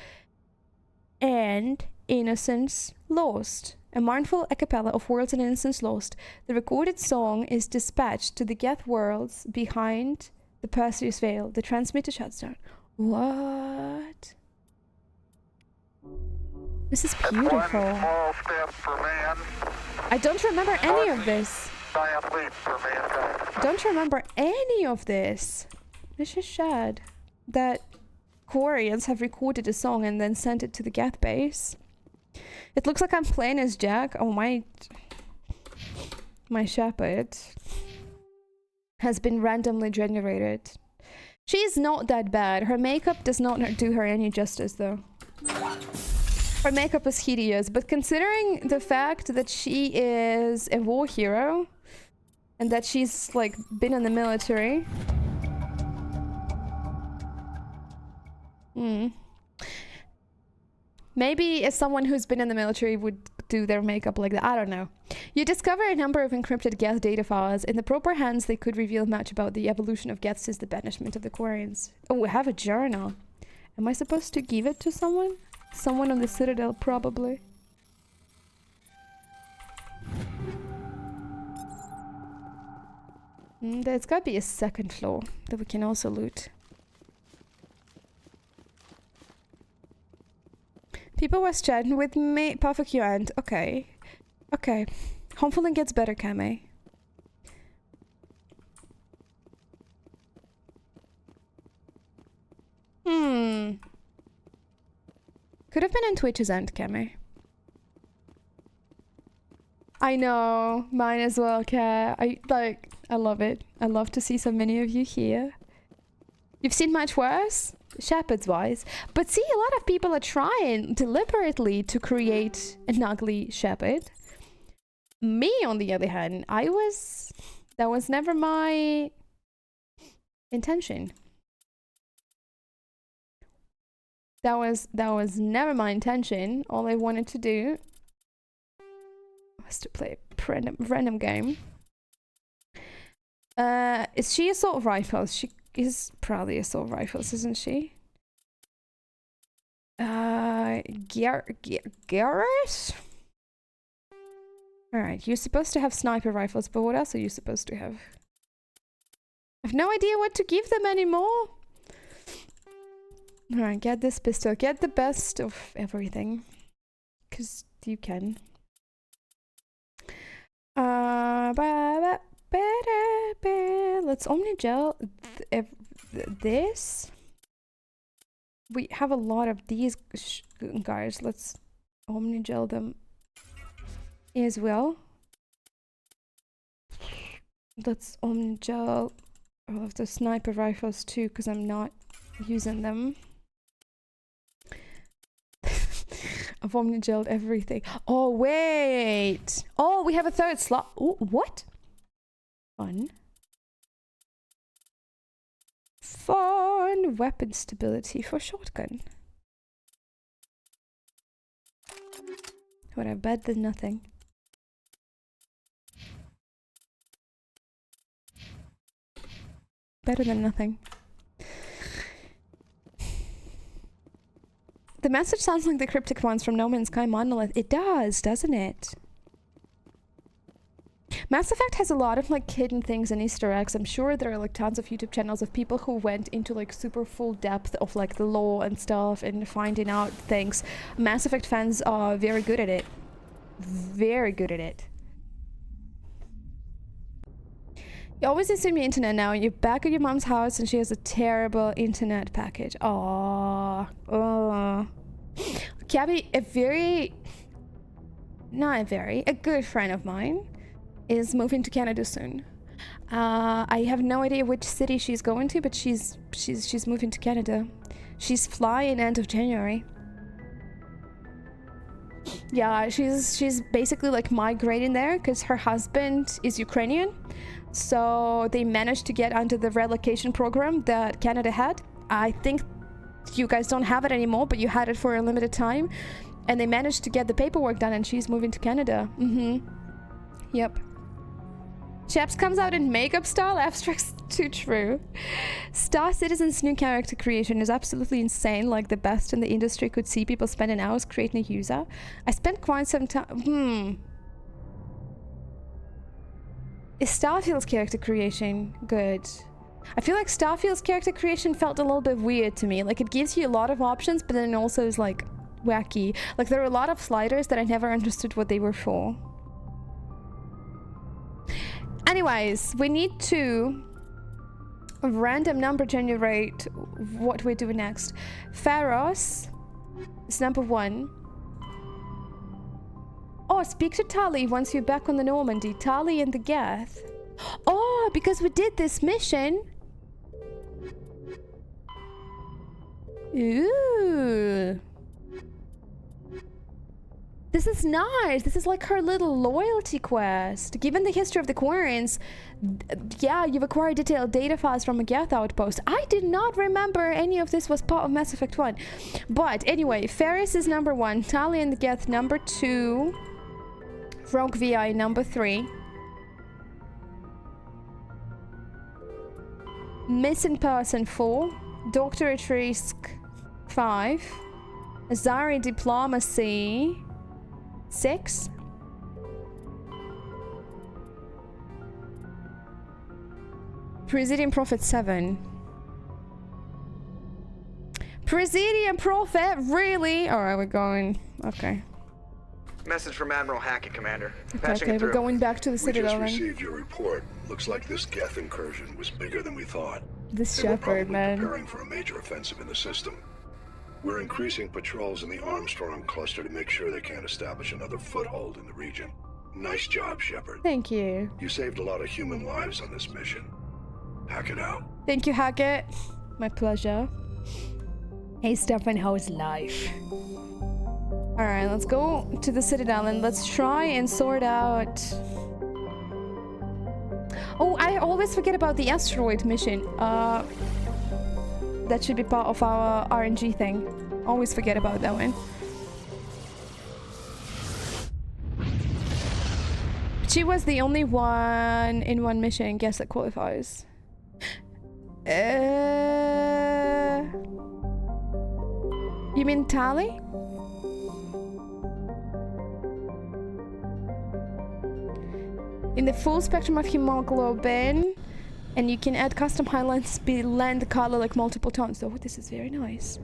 and innocence lost. A mournful a cappella of worlds and innocence lost. The recorded song is dispatched to the Geth worlds behind the Perseus Veil. The transmitter shuts down. What? This is beautiful. I don't remember any of this. Don't remember any of this. It's just sad that Quarians have recorded a song and then sent it to the Geth base. It looks like I'm playing as Jack. Oh, my Shepard. has been randomly generated. She's not that bad. Her makeup does not do her any justice, though. Her makeup is hideous, but considering the fact that she is a war hero and that she's like been in the military, maybe as someone who's been in the military would do their makeup like that. I don't know. You discover a number of encrypted Geth data files. In the proper hands, they could reveal much about the evolution of Geth since the banishment of the Quarians. Oh, we have a journal. Am I supposed to give it to someone? Someone on the Citadel, probably. There's gotta be a second floor that we can also loot. People was chatting with me. Perfect, you and okay. Okay. Hopefully it gets better, Kame. Could have been on Twitch's end, Kame. I know, mine as well, Kat. I love it. I love to see so many of you here. You've seen much worse? Shepard's wise. But see, a lot of people are trying deliberately to create an ugly Shepard. Me, on the other hand, that was never my intention. That was never my intention. All I wanted to do was to play a random game. Is she assault rifles? She is probably assault rifles, isn't she? Garrett? Alright, you're supposed to have sniper rifles, but what else are you supposed to have? I have no idea what to give them anymore. Alright, get this pistol. Get the best of everything. Because you can. Let's omni-gel this. We have a lot of these guys. Let's omni-gel them as well. Let's omni-gel all of the sniper rifles too, because I'm not using them. I've omni-gelled everything. Oh, wait! Oh, we have a third slot. Ooh, what? Fun. Fun! Weapon stability for shotgun. Whatever, better than nothing. Better than nothing. The message sounds like the cryptic ones from No Man's Sky Monolith. It does, doesn't it? Mass Effect has a lot of like hidden things and Easter eggs. I'm sure there are like tons of YouTube channels of people who went into like super full depth of like the lore and stuff and finding out things. Mass Effect fans are very good at it. Very good at it. You always assume your internet now. You're back at your mom's house and she has a terrible internet package. Aww. Oh. Gabby, a good friend of mine is moving to Canada soon. I have no idea which city she's going to, but she's moving to Canada. She's flying end of January. Yeah, she's basically like migrating there because her husband is Ukrainian. So they managed to get under the relocation program that Canada had. I think you guys don't have it anymore, but you had it for a limited time. And they managed to get the paperwork done and she's moving to Canada. Yep. Chaps comes out in makeup style. Abstract's too true. Star Citizen's new character creation is absolutely insane. Like the best in the industry could see people spending hours creating a user. I spent quite some time... Is Starfield's character creation good? I feel like Starfield's character creation felt a little bit weird to me. Like it gives you a lot of options, but then also is like wacky. Like there are a lot of sliders that I never understood what they were for. Anyways, we need to random number generate what we're doing next. Pharos is number 1. Oh, speak to Tali once you're back on the Normandy. Tali and the Geth. Oh, because we did this mission. Ooh. This is nice. This is like her little loyalty quest. Given the history of the Quarians, yeah, you've acquired detailed data files from a Geth outpost. I did not remember any of this was part of Mass Effect 1. But anyway, Ferris is number 1, Tali and the Geth number 2, Rogue VI number 3, Missing Person 4, Doctor at Risk 5, Azari Diplomacy 6, Presidium Prophet 7. Presidium Prophet? Really? Alright, we're going. Okay. Message from Admiral Hackett, Commander. Patching Okay, it through. we're going back to the Citadel We then. just received your report. Looks like this Geth incursion was bigger than we thought. This They were Shepard, probably man. preparing for a major offensive in the system. We're increasing patrols in the Armstrong cluster to make sure they can't establish another foothold in the region. Nice job, Shepard. Thank you. You saved a lot of human lives on this mission. Hack it out. Thank you, Hackett. My pleasure. Hey, Stefan, how's life? Alright, let's go to the Citadel and let's try and sort out... Oh, I always forget about the asteroid mission. That should be part of our RNG thing. Always forget about that one. She was the only one in one mission, guess that qualifies. You mean Tali? In the full spectrum of hemoglobin, and you can add custom highlights, blend color like multiple tones. Oh, this is very nice.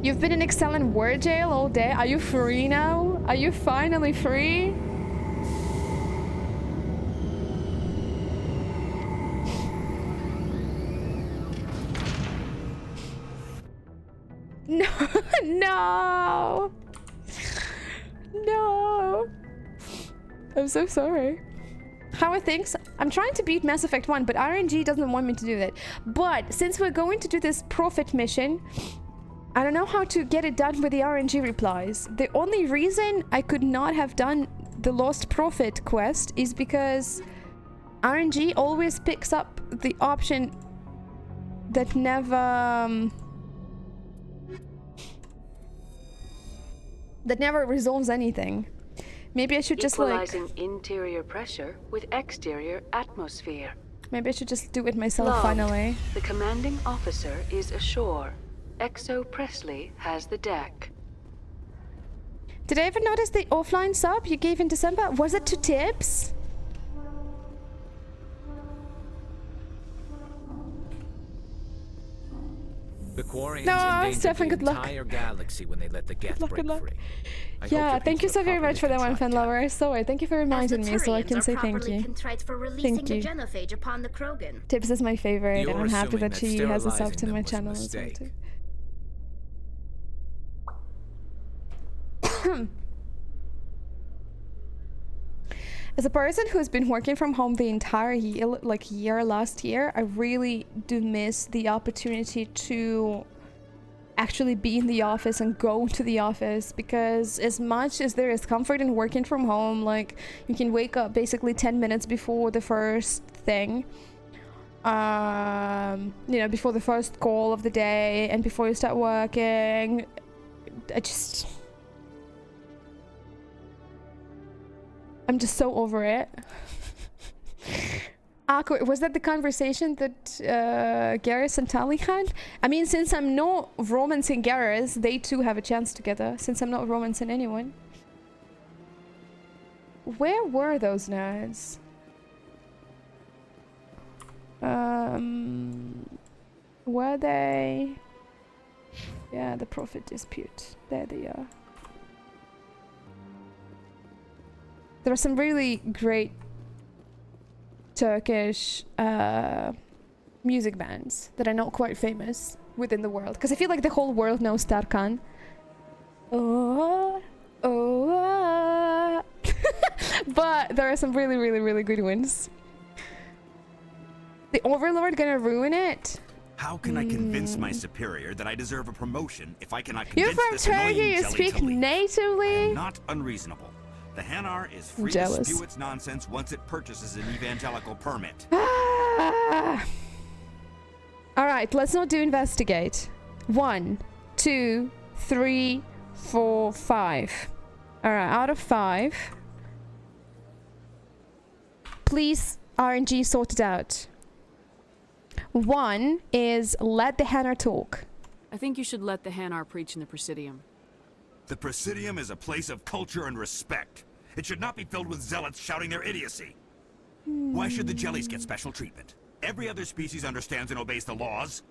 You've been in excellent word jail all day. Are you free now? Are you finally free? No, no, no. I'm so sorry. How are things? I'm trying to beat Mass Effect 1, but RNG doesn't want me to do that. But since we're going to do this Prophet mission, I don't know how to get it done with the RNG replies. The only reason I could not have done the Lost Prophet quest is because RNG always picks up the option that never resolves anything. Maybe I should just equalizing interior pressure with exterior atmosphere. Maybe I should just do it myself Logged. finally. The commanding officer is ashore. Exo Presley has the deck. Did I ever notice the offline sub you gave in December? Was it to Tibbs? The Quarians No, endangered Stefan, the good luck. entire galaxy when they let the Geth Good break luck. free. I hope Yeah, your thank you people so are very much for that properly one, fan contrite. lover. I saw it. Thank you for reminding me so I can say thank you. Contrite for releasing Thank the you. genophage upon the Krogan. Tibbs is my favorite, You're and I'm happy assuming that that she has a sub sterilizing to my them was a channel as well, mistake. too. As a person who's been working from home the entire year last year, I really do miss the opportunity to actually be in the office and go to the office, because as much as there is comfort in working from home, like you can wake up basically 10 minutes before the first thing, you know, before the first call of the day and before you start working. I'm just so over it. Awkward. Was that the conversation that Garrus and Tali had? I mean, since I'm not romancing Garrus, they too have a chance together, since I'm not romancing anyone. Where were those nerds? Were they? Yeah, the Prophet dispute. There they are. There are some really great Turkish music bands that are not quite famous within the world, because I feel like the whole world knows Tarkan. Oh, oh, But there are some really, really, really good ones. The Overlord gonna ruin it? How can I convince my superior that I deserve a promotion if I cannot You're convince from this Turkey, annoying you jelly speak to leave? I natively? am not unreasonable. The Hanar is free Jealous. to spew its nonsense once it purchases an evangelical permit. Alright, let's not do investigate. 1, 2, 3, 4, 5. Alright, out of 5. Please, RNG, sort it out. 1 is let the Hanar talk. I think you should let the Hanar preach in the Presidium. The Presidium is a place of culture and respect. It should not be filled with zealots shouting their idiocy. Why should the jellies get special treatment? Every other species understands and obeys the laws.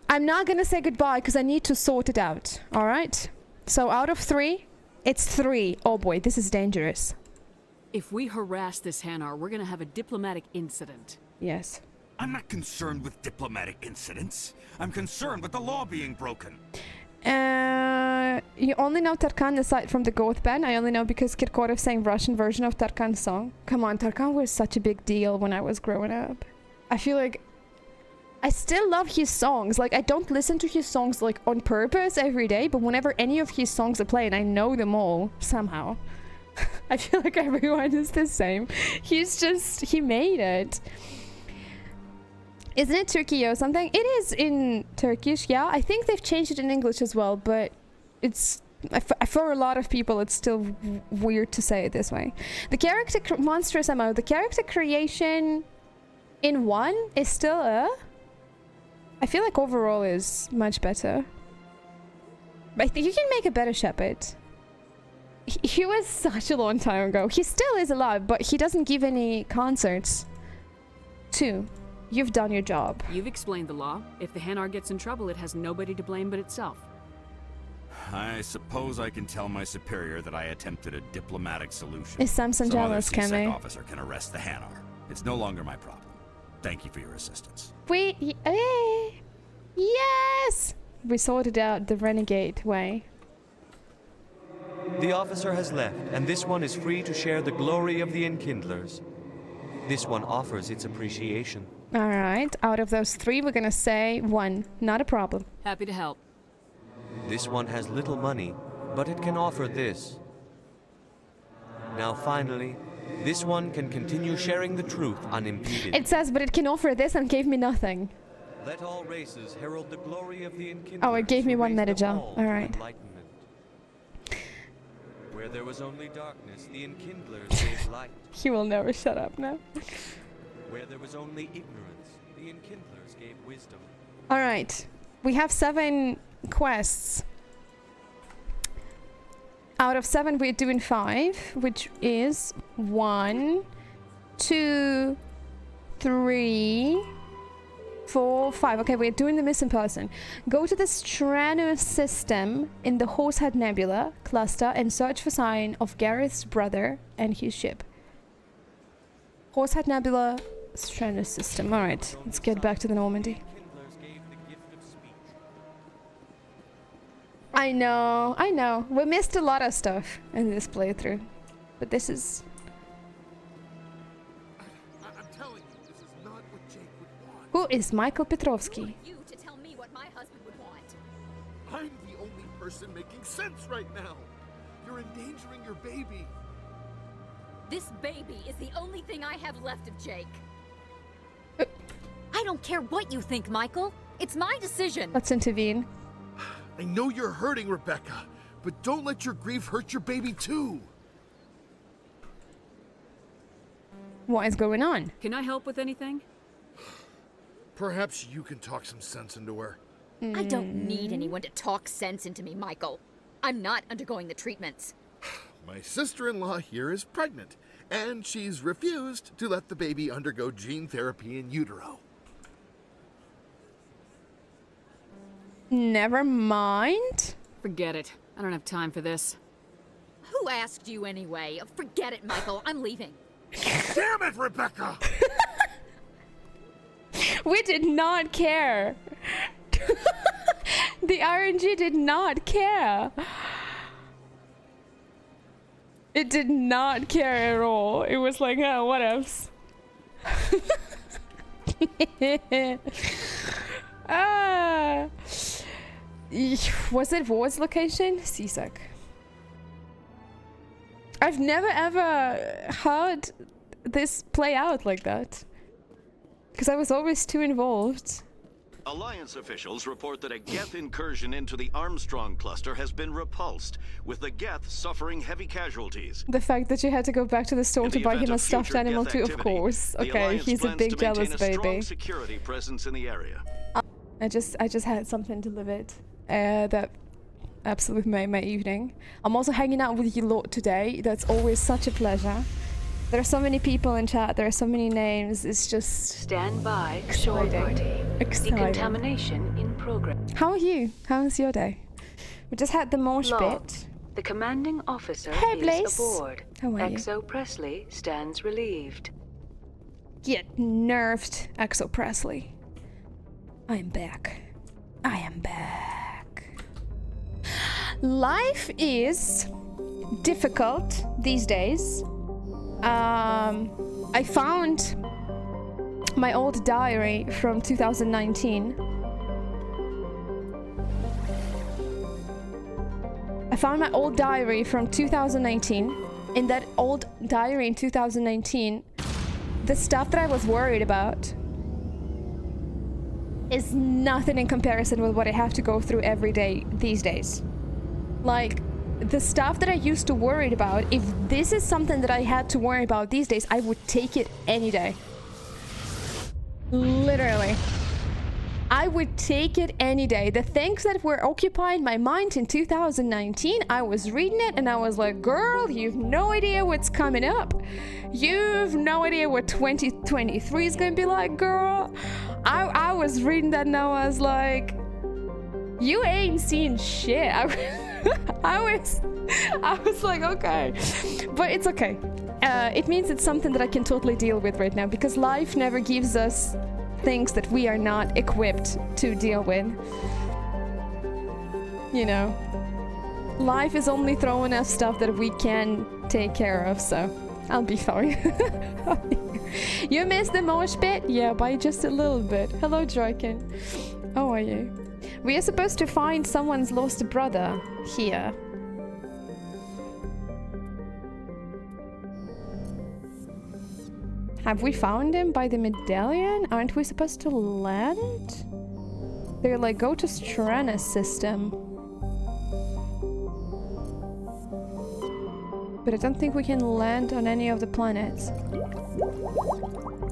I'm not gonna say goodbye because I need to sort it out. Alright? So out of 3, it's 3. Oh boy, this is dangerous. If we harass this Hanar, we're gonna have a diplomatic incident. Yes. I'm not concerned with diplomatic incidents. I'm concerned with the law being broken. You only know Tarkan aside from the Goth band. I only know because Kirkorov sang Russian version of Tarkan's song. Come on, Tarkan was such a big deal when I was growing up. I feel like I still love his songs. Like, I don't listen to his songs like on purpose every day, but whenever any of his songs are playing, I know them all somehow. I feel like everyone is the same. He made it. Isn't it Turkey or something? It is in Turkish, yeah. I think they've changed it in English as well, but it's... For a lot of people, it's still weird to say it this way. The character... Monstrous MO. The character creation in 1 is still I feel like overall is much better. But I think you can make a better Shepard. He was such a long time ago. He still is alive, but he doesn't give any concerts. 2. You've done your job. You've explained the law. If the Hanar gets in trouble, it has nobody to blame but itself. I suppose I can tell my superior that I attempted a diplomatic solution. Is Samson Some other jealous, can CSEC they? officer can arrest the Hanar. It's no longer my problem. Thank you for your assistance. Yes! We sorted out the renegade way. The officer has left, and this one is free to share the glory of the Enkindlers. This one offers its appreciation. Alright, out of those 3, we're gonna say 1. Not a problem. Happy to help. This one has little money, but it can offer this. Now finally, this one can continue sharing the truth unimpeded. It says, but it can offer this and gave me nothing. Let all races herald the glory of the Enkindlers. Oh, it gave me 1 raise them meta-gem. all to Alright. enlightenment. Where there was only darkness, the Enkindlers gave light. He will never shut up now. Where there was only ignorance, the Enkindlers gave wisdom. Alright. We have 7 quests. Out of 7, we're doing 5, which is 1, 2, 3, 4, 5. Okay, we're doing the missing person. Go to the Stranus system in the Horsehead Nebula cluster and search for sign of Gareth's brother and his ship. Horsehead Nebula, Stranus system. Alright, let's get back to the Normandy. I know. We missed a lot of stuff in this playthrough. But this is... I'm telling you, this is not what Jake would want. Who is Michael Petrovsky? You to tell me what my husband would want. I'm the only person making sense right now. You're endangering your baby. This baby is the only thing I have left of Jake. I don't care what you think, Michael. It's my decision. Let's intervene. I know you're hurting, Rebecca, but don't let your grief hurt your baby too. What is going on? Can I help with anything? Perhaps you can talk some sense into her. I don't need anyone to talk sense into me, Michael. I'm not undergoing the treatments. My sister-in-law here is pregnant, and she's refused to let the baby undergo gene therapy in utero. Never mind. Forget it. I don't have time for this. Who asked you anyway? Forget it, Michael. I'm leaving. Damn it, Rebecca! We did not care. The RNG did not care. It did not care at all. It was like, oh, what else? Ah. Was it Ward's location? CSEC. I've never ever heard this play out like that. Because I was always too involved. Alliance officials report that a Geth incursion into the Armstrong cluster has been repulsed, with the Geth suffering heavy casualties. The fact that you had to go back to the store to buy him a stuffed animal too, of course. Okay, he's a big jealous baby. Strong security presence in the area. I just had something to live it. That absolutely made my evening. I'm also hanging out with you lot today. That's always such a pleasure. There are so many people in chat. There are so many names. It's just stand by. Shore party. Exciting. Decontamination in progress. How are you? How was your day? We just had the mosh bit. The commanding officer is aboard. How are you? Exo Presley stands relieved. Get nerfed, Exo Presley. I am back. I am back. Life is difficult these days. I found my old diary from 2019. I found my old diary from 2019. In that old diary in 2019, the stuff that I was worried about is nothing in comparison with what I have to go through every day these days. Like, the stuff that I used to worry about, if this is something that I had to worry about these days, I would take it any day. Literally. I would take it any day. The things that were occupying my mind in 2019, I was reading it and I was like, girl, you've no idea what's coming up. You've no idea what 2023 is gonna be like, girl. I was reading that and I was like, you ain't seen shit. I was like, okay, but it's okay. It means it's something that I can totally deal with right now, because life never gives us things that we are not equipped to deal with. You know, life is only throwing us stuff that we can take care of, so I'll be fine. You missed the mosh bit? Yeah, by just a little bit. Hello, Draken. How are you? We are supposed to find someone's lost brother here. Have we found him by the medallion? Aren't we supposed to land? They're like, go to Strana system. But I don't think we can land on any of the planets.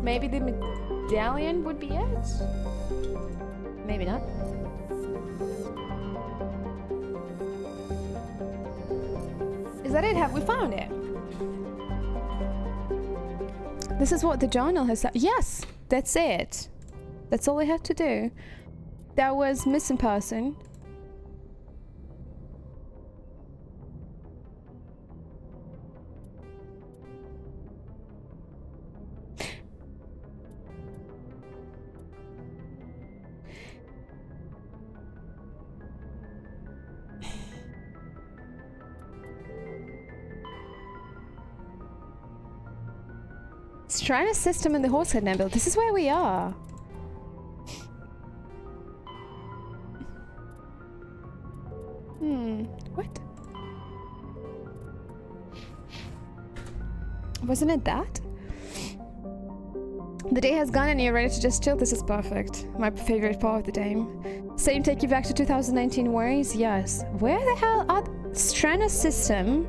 Maybe the medallion would be it? Maybe not. Is that it? Have we found it? This is what the journal has said. Yes, that's it. That's all I had to do. That was missing person. Strana system in the Horsehead Nebula. This is where we are. What? Wasn't it that? The day has gone and you're ready to just chill. This is perfect. My favorite part of the game. Same take you back to 2019 worries? Yes. Where the hell are Strana system?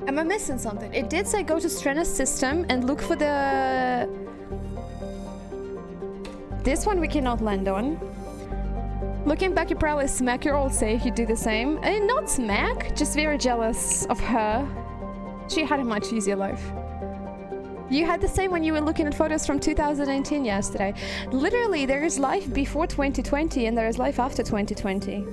Am I missing something? It did say go to Strana system and look for the... This one we cannot land on. Looking back, you probably smack your old safe. You do the same. And not smack, just very jealous of her. She had a much easier life. You had the same when you were looking at photos from 2019 yesterday. Literally, there is life before 2020 and there is life after 2020.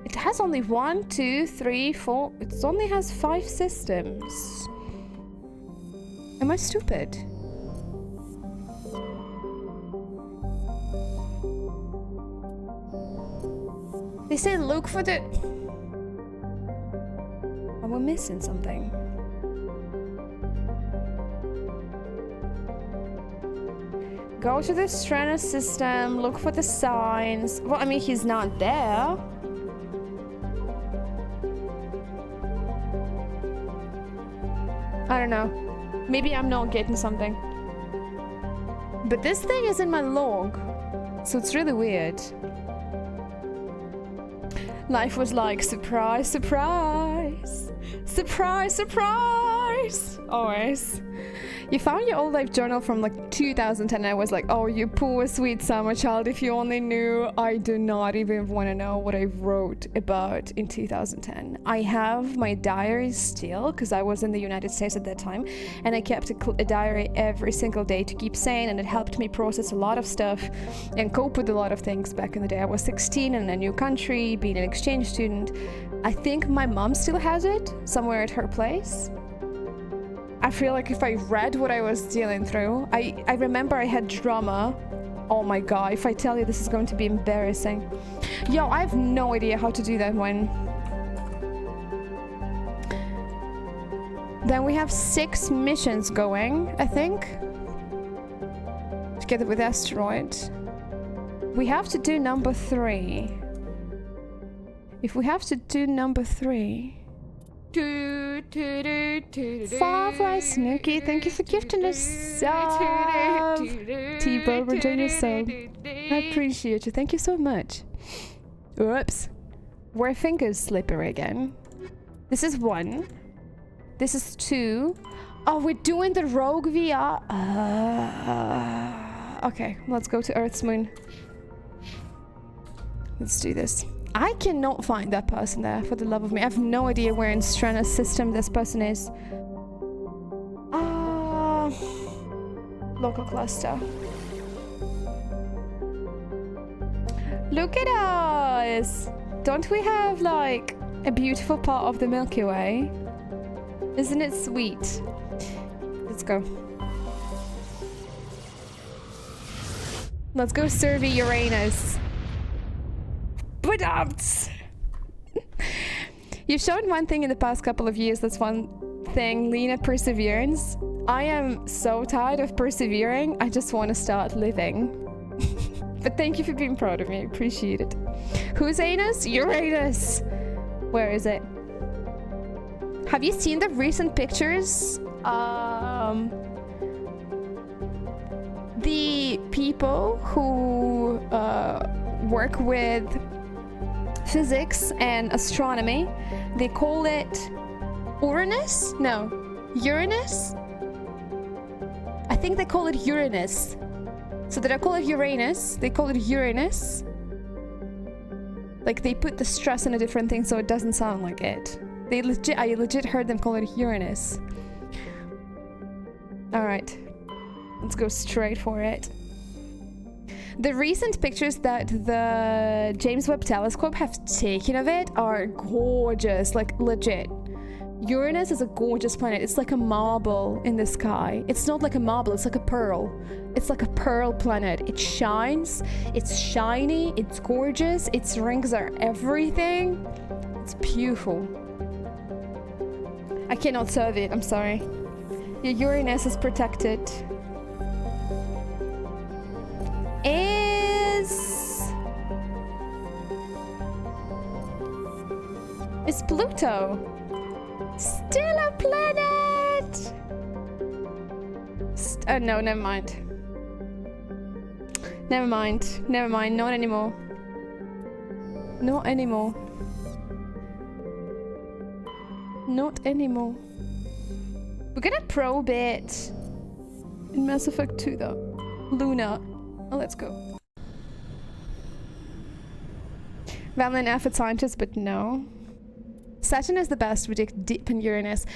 It has only 1, 2, 3, 4. It only has 5 systems. Am I stupid? They say look for the... Are we missing something? Go to the Strana system, look for the signs. Well, I mean, he's not there. I don't know. Maybe I'm not getting something. But this thing is in my log, so it's really weird. Life was like, surprise, surprise. Surprise, surprise. Always. You found your old life journal from like 2010. I was like, oh, you poor sweet summer child. If you only knew. I do not even want to know what I wrote about in 2010. I have my diary still because I was in the United States at that time, and I kept a diary every single day to keep sane, and it helped me process a lot of stuff and cope with a lot of things back in the day. I was 16 in a new country, being an exchange student. I think my mom still has it somewhere at her place. I feel like if I read what I was dealing through, I remember I had drama. Oh my god, if I tell you, this is going to be embarrassing. Yo, I have no idea how to do that one. Then we have 6 missions going, I think. Together with Asteroid. We have to do number 3. If we have to do number 3... Firefly Snooky, thank you for gifting us sub. T-Bird, return your sub. I appreciate you. Thank you so much. Oops. Where fingers slippery again. This is 1. This is 2. Oh, we're doing the Rogue VR. Okay, let's go to Earth's moon. Let's do this. I cannot find that person there for the love of me. I have no idea where in Strana's system this person is. Local cluster. Look at us! Don't we have like a beautiful part of the Milky Way? Isn't it sweet? Let's go. Let's go survey Uranus. You've shown one thing in the past couple of years. That's one thing, Lena, perseverance. I am so tired of persevering. I just want to start living. But thank you for being proud of me. Appreciate it. Who's Anus? Uranus. Where is it? Have you seen the recent pictures? The people who work with physics and astronomy, they call it Uranus? No, Uranus? I think they call it Uranus. So did I call it Uranus? They call it Uranus. Like they put the stress on a different thing so it doesn't sound like it. I legit heard them call it Uranus. Alright, let's go straight for it. The recent pictures that the James Webb Telescope have taken of it are gorgeous, like legit. Uranus is a gorgeous planet. It's like a marble in the sky. It's not like a marble, it's like a pearl. It's like a pearl planet. It shines, it's shiny, it's gorgeous, its rings are everything. It's beautiful. I cannot serve it, I'm sorry. Your Uranus is protected. Is Pluto still a planet? No, never mind. Never mind. Never mind. Not anymore. Not anymore. Not anymore. We're gonna probe it in Mass Effect 2 though. Luna. Oh, let's go. Valiant effort scientist, but no. Saturn is the best. We dig deep in Uranus.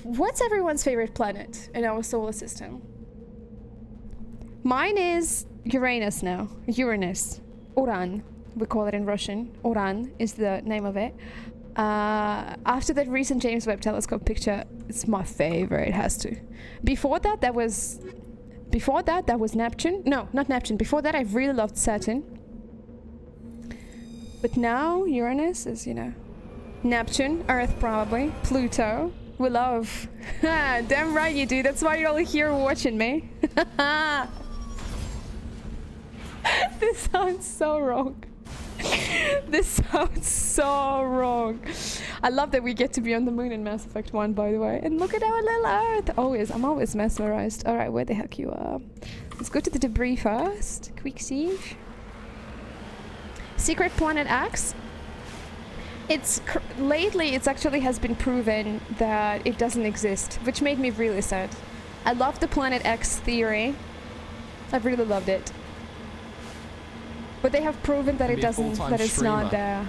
What's everyone's favorite planet in our solar system? Mine is Uranus now. Uranus. Uran. We call it in Russian. Uran is the name of it. After that recent James Webb Telescope picture, it's my favorite. It has to. Before that, that was Neptune. No, not Neptune. Before that, I really loved Saturn. But now Uranus is, you know, Neptune, Earth probably, Pluto. We love. Damn right you do. That's why you're all here watching me. This sounds so wrong. This sounds so wrong. I love that we get to be on the moon in Mass Effect 1, by the way. And look at our little Earth. I'm always mesmerized. Alright, where the heck you are? Let's go to the debris first. Quick siege. Secret Planet X. Lately it's actually has been proven that it doesn't exist, which made me really sad. I love the Planet X theory. I really loved it. But they have proven that it doesn't, that it's not there.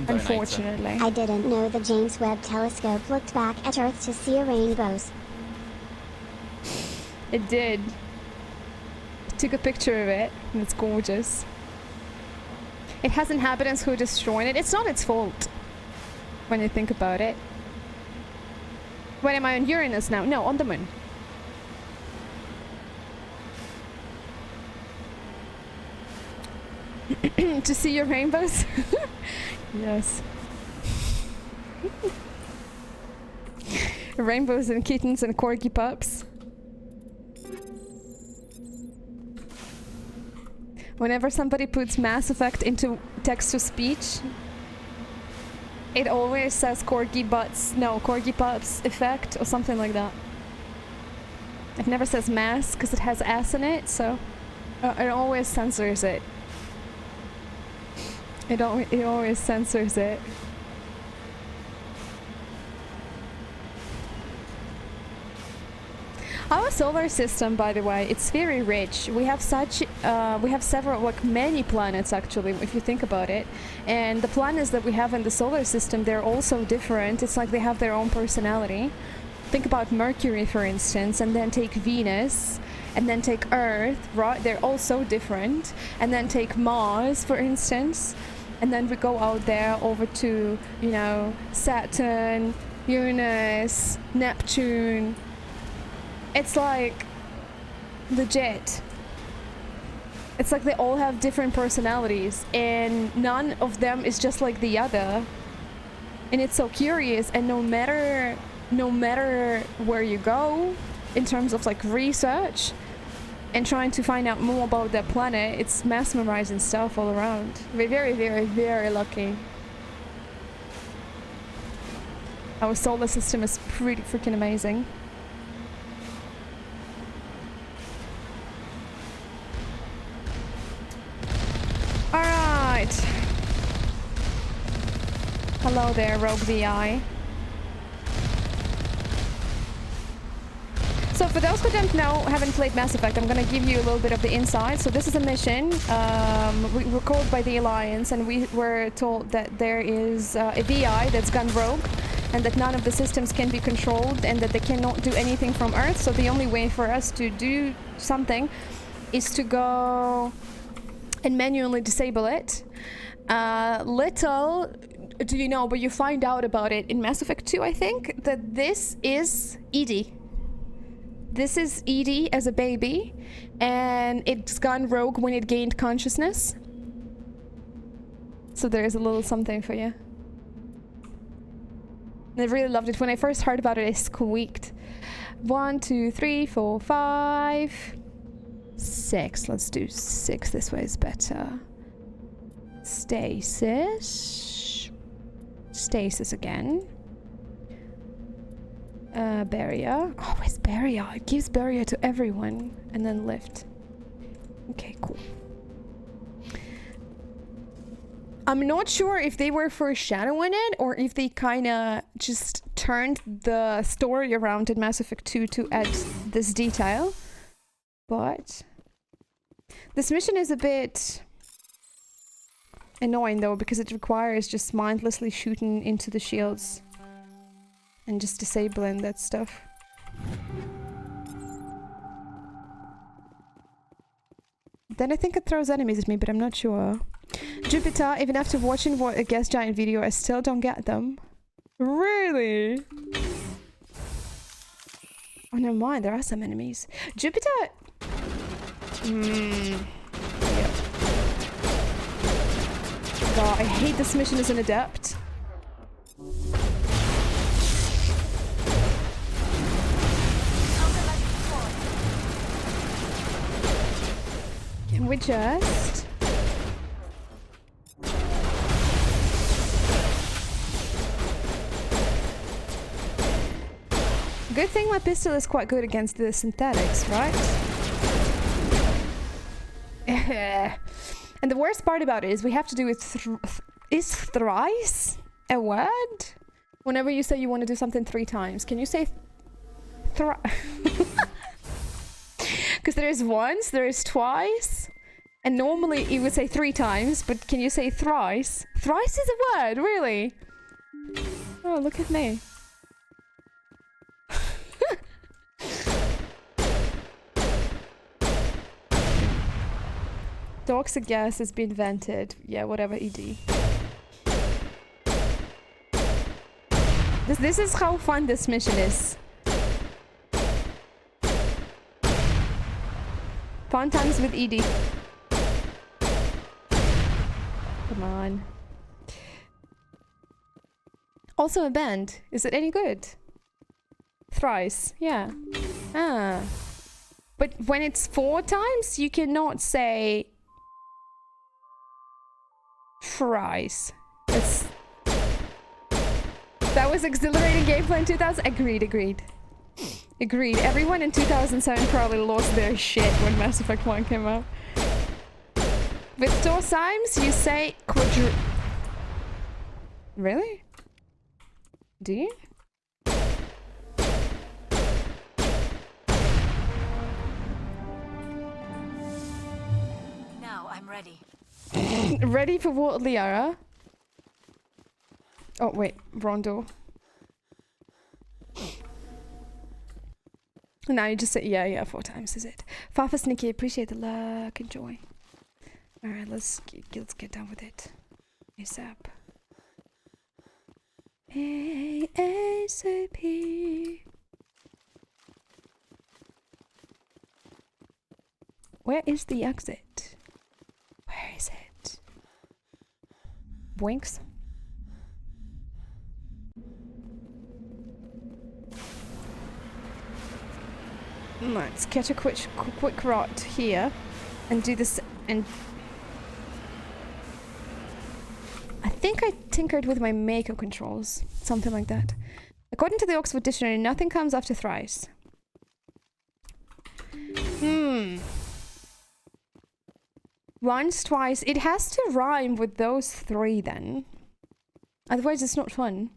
Unfortunately. I didn't know the James Webb Telescope looked back at Earth to see rainbows. It did. I took a picture of it, and it's gorgeous. It has inhabitants who are destroying it. It's not its fault, when you think about it. Wait, am I on Uranus now? No, on the moon. To see your rainbows? Yes. Rainbows and kittens and corgi pups. Whenever somebody puts Mass Effect into text-to-speech, it always says corgi pups effect or something like that. It never says mass because it has S in it, so it always censors it. It always censors it. Our solar system, by the way, it's very rich. We have several, like many planets actually, if you think about it. And the planets that we have in the solar system, they're also different. It's like they have their own personality. Think about Mercury, for instance, and then take Venus, and then take Earth, right? They're all so different. And then take Mars, for instance. And then we go out there over to, you know, Saturn, Uranus, Neptune. It's like legit. It's like they all have different personalities and none of them is just like the other. And it's so curious, and no matter where you go in terms of like research and trying to find out more about that planet, it's mesmerizing stuff all around. We're very, very, very lucky. Our solar system is pretty freaking amazing. Alright. Hello there, Rogue VI. So for those who don't know, haven't played Mass Effect, I'm gonna give you a little bit of the insight. So this is a mission. We were called by the Alliance, and we were told that there is a VI that's gone rogue, and that none of the systems can be controlled, and that they cannot do anything from Earth. So the only way for us to do something is to go and manually disable it. Little do you know, but you find out about it in Mass Effect 2, I think, that this is EDI. This is EDI as a baby, and it's gone rogue when it gained consciousness. So there's a little something for you. I really loved it. When I first heard about it, I squeaked. 1, 2, 3, 4, 5, 6. Let's do 6. This way is better. Stasis. Stasis again. Barrier. Oh, where's barrier? It gives barrier to everyone. And then lift. Okay, cool. I'm not sure if they were foreshadowing it or if they kind of just turned the story around in Mass Effect 2 to add this detail. But this mission is a bit annoying though, because it requires just mindlessly shooting into the shields and just disabling that stuff. Then I think it throws enemies at me, but I'm not sure. Jupiter, even after watching what a gas giant video, I still don't get them. Really? Oh, never mind, there are some enemies. Jupiter... God, I hate this mission as an adept. Can we just... Good thing my pistol is quite good against the synthetics, right? And the worst part about it is we have to do it is thrice a word? Whenever you say you want to do something 3 times, can you say because there is once, there is twice, and normally you would say 3 times, but can you say thrice? Thrice is a word, really? Oh, look at me. Toxic gas has been vented. Yeah, whatever, ED. This is how fun this mission is. Fun times with ED. Come on. Also a band. Is it any good? Thrice. Yeah. Ah. But when it's 4 times, you cannot say... Thrice. That was exhilarating gameplay in 2000. Agreed. Everyone in 2007 probably lost their shit when Mass Effect 1 came out. With Thor Symes, you say Really? Do you? Now I'm ready. Ready for what, Liara? Oh, wait. Rondo. Now you just say, yeah, 4 times is it. Fafa Sneaky, appreciate the luck. Enjoy. Alright, let's get down with it. ASAP. ASAP. Where is the exit? Where is it? Winks? Let's catch a quick rot here and do this. And I think I tinkered with my Mako controls, something like that. According to the Oxford Dictionary, nothing comes after thrice. Once, twice. It has to rhyme with those 3 then. Otherwise it's not fun.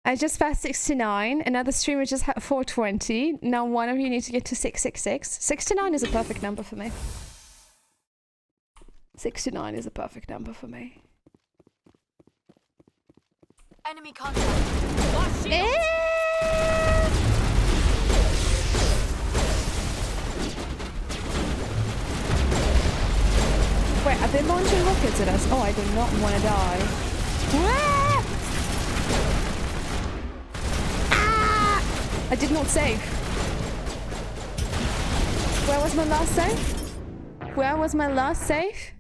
I just passed 69. Another streamer just had 420. Now one of you needs to get to 666. 69 is a perfect number for me. 69 is a perfect number for me. Enemy contact. Lost shield. Wait, are they launching rockets at us? Oh, I do not want to die. I did not save. Where was my last save? Where was my last save?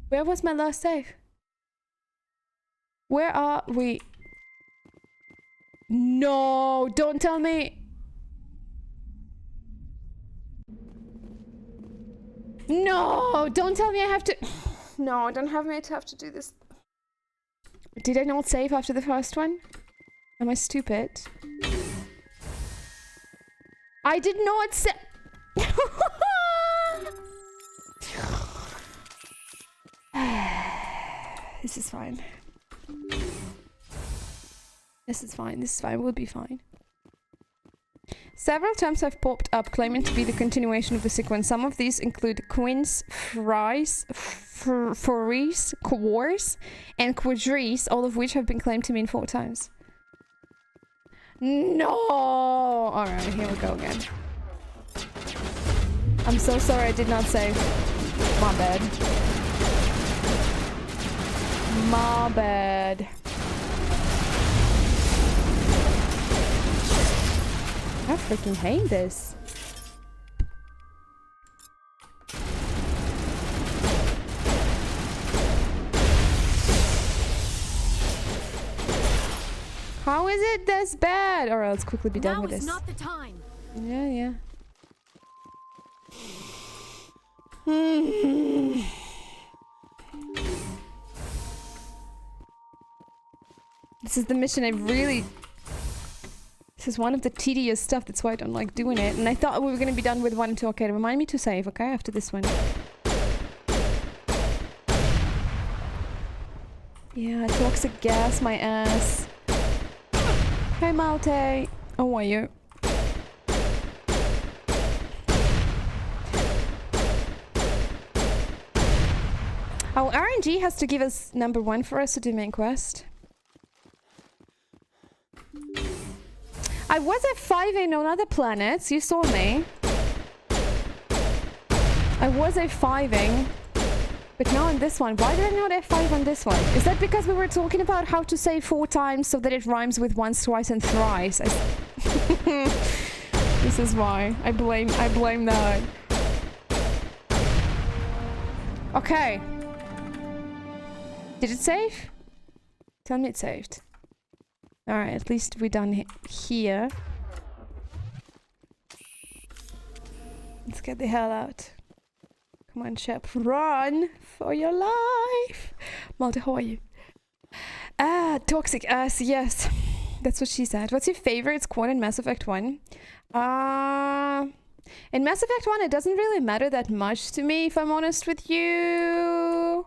Where was my last save? Where are we? No, don't tell me. No, don't tell me I have to. No, don't have me to have to do this. Did I not save after the first one? Am I stupid? I did not say. This is fine. This is fine. This is fine. We'll be fine. Several times have popped up claiming to be the continuation of the sequence. Some of these include Quince, Fries, Fories, Quars, and Quadris, all of which have been claimed to mean 4 times. No! Alright, here we go again. I'm so sorry I did not save. My bad. My bad. Have freaking hate this. How is it this bad? Alright, let's quickly be done with this. Now is not the time. Yeah, yeah. This is the mission I really... This is one of the tedious stuff, that's why I don't like doing it. And I thought we were gonna be done with 1 and 2. Okay, remind me to save, okay? After this one. Yeah, toxic gas, my ass. Hey, Malte. How are you? Oh, RNG has to give us number 1 for us to do main quest. I was at 5 on other planets, you saw me. I was at 5 but now on this one. Why did I not F5 on this one? Is that because we were talking about how to say 4 times so that it rhymes with once, twice, and thrice? This is why. I blame that. Okay. Did it save? Tell me it saved. Alright, at least we're done here. Let's get the hell out. Come on, Shep. Run for your life. Malte, how are you? Ah, toxic ass. Yes. That's what she said. What's your favorite squad in Mass Effect 1? In Mass Effect 1, it doesn't really matter that much to me, if I'm honest with you.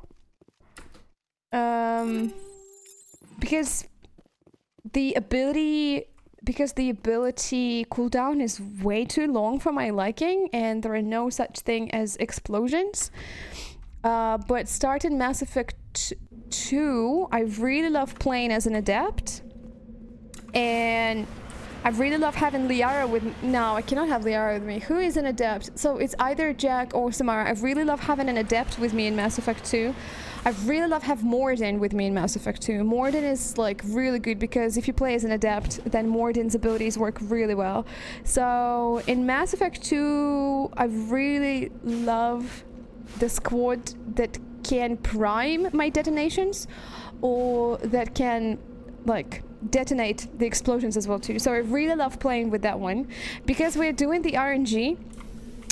Because the ability cooldown is way too long for my liking, and there are no such thing as explosions. But starting Mass Effect 2, I really love playing as an adept, and I really love having Liara with me. No, I cannot have Liara with me. Who is an adept? So it's either Jack or Samara. I really love having an adept with me in Mass Effect 2. I really love have Morden with me in Mass Effect 2. Morden is like really good because if you play as an adept, then Morden's abilities work really well. So in Mass Effect 2, I really love the squad that can prime my detonations, or that can like detonate the explosions as well too. So I really love playing with that one. Because we're doing the RNG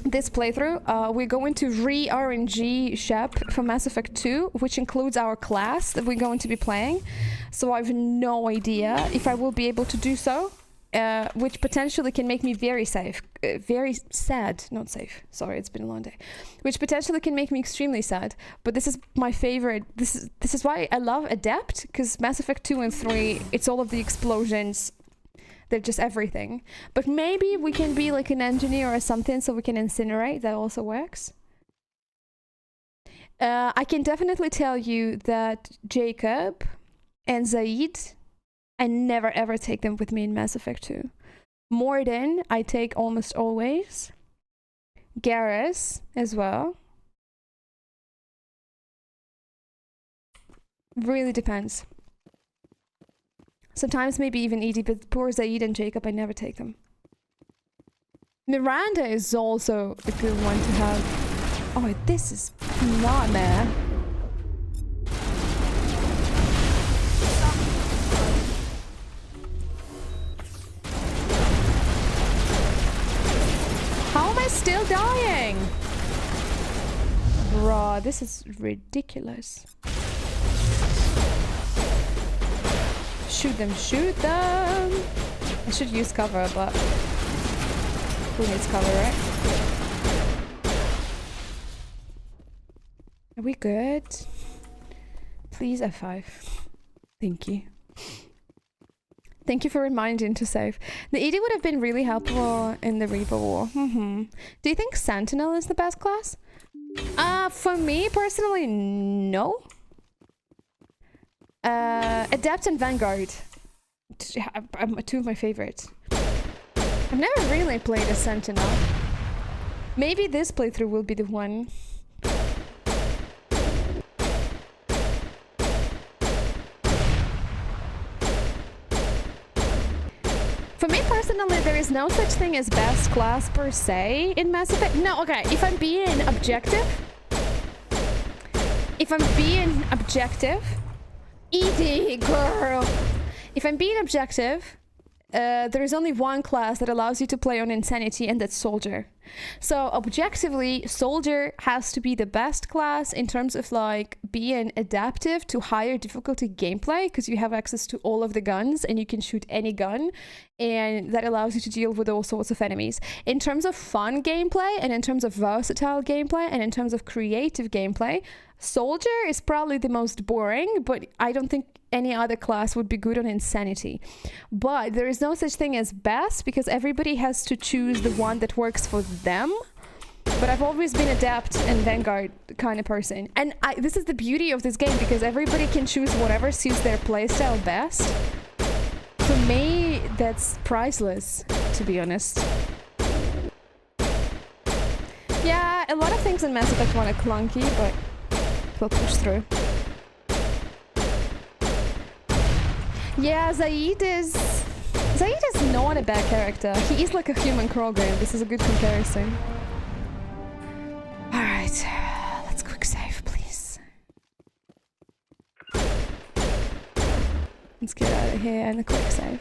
this playthrough, we're going to re-RNG Shep for Mass Effect 2, which includes our class that we're going to be playing. So I have no idea if I will be able to do so, which potentially can make me very safe. Very sad, not safe. Sorry, it's been a long day. Which potentially can make me extremely sad. But this is my favorite. This is why I love Adept, because Mass Effect 2 and 3, it's all of the explosions. They're just everything. But maybe we can be like an engineer or something so we can incinerate. That also works. I can definitely tell you that Jacob and Zaid, I never ever take them with me in Mass Effect 2. Morden, I take almost always. Garrus as well. Really depends. Sometimes maybe even Edie, but poor Zaid and Jacob, I never take them. Miranda is also a good one to have. Oh, this is not there. How am I still dying? Bruh, this is ridiculous. Shoot them, shoot them! I should use cover, but who needs cover, right? Are we good? Please F5. Thank you. Thank you for reminding to save. The ED would have been really helpful in the Reaper War. Do you think Sentinel is the best class? For me personally, no. Adept and Vanguard, two of my favorites. I've never really played a Sentinel. Maybe this playthrough will be the one. For me personally, there is no such thing as best class per se in Mass Effect. No, okay, if I'm being objective, ED girl. If I'm being objective, there is only one class that allows you to play on Insanity, and that's Soldier. So objectively, Soldier has to be the best class in terms of like being adaptive to higher difficulty gameplay, because you have access to all of the guns and you can shoot any gun, and that allows you to deal with all sorts of enemies. In terms of fun gameplay, and in terms of versatile gameplay, and in terms of creative gameplay, Soldier is probably the most boring, but I don't think any other class would be good on Insanity. But there is no such thing as best, because everybody has to choose the one that works for them. But I've always been Adept and Vanguard kind of person. And this is the beauty of this game, because everybody can choose whatever suits their playstyle best. For me, that's priceless, to be honest. Yeah, a lot of things in Mass Effect 1 are clunky, but we'll push through. Yeah, Zaid is not a bad character. He is like a human Krogan. This is a good comparison. Alright, let's quick save, please. Let's get out of here and a quick save.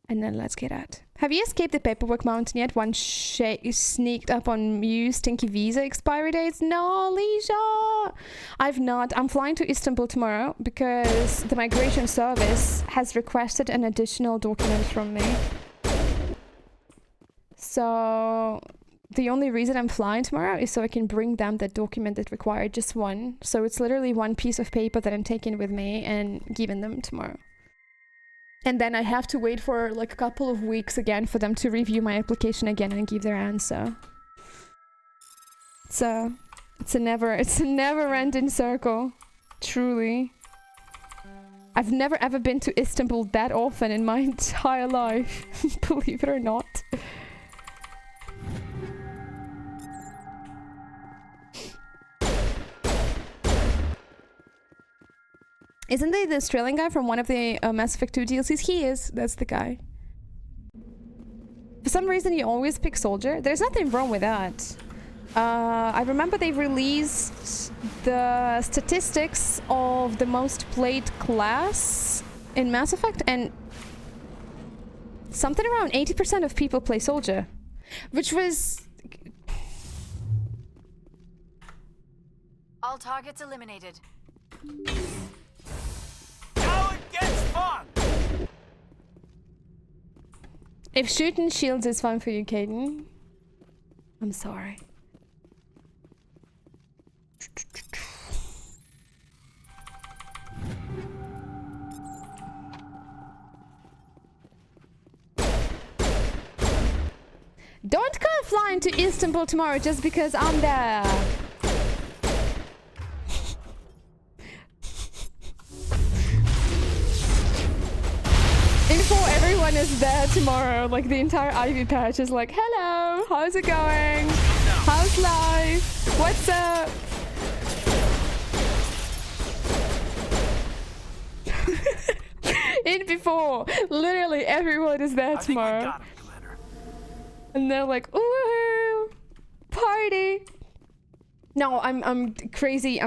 And then let's get out. Have you escaped the paperwork mountain yet? One sneaked up on Mew's stinky visa expiry dates. No, Leisha! I've not. I'm flying to Istanbul tomorrow because the migration service has requested an additional document from me. So the only reason I'm flying tomorrow is so I can bring them that document that required just one. So it's literally one piece of paper that I'm taking with me and giving them tomorrow. And then I have to wait for like a couple of weeks again for them to review my application again and give their answer. So it's a never-ending circle. Truly. I've never ever been to Istanbul that often in my entire life. Believe it or not. Isn't they the Australian guy from one of the Mass Effect 2 DLCs? He is. That's the guy. For some reason, you always pick Soldier. There's nothing wrong with that. I remember they released the statistics of the most played class in Mass Effect, and something around 80% of people play Soldier, which was... All targets eliminated. Fun. If shooting shields is fun for you, Caden, I'm sorry. Don't come flying to Istanbul tomorrow just because I'm there. Before everyone is there tomorrow, like the entire Ivy patch is like, hello, how's it going? How's life? What's up? In before, literally everyone is there tomorrow. And they're like, ooh, party. No, I'm crazy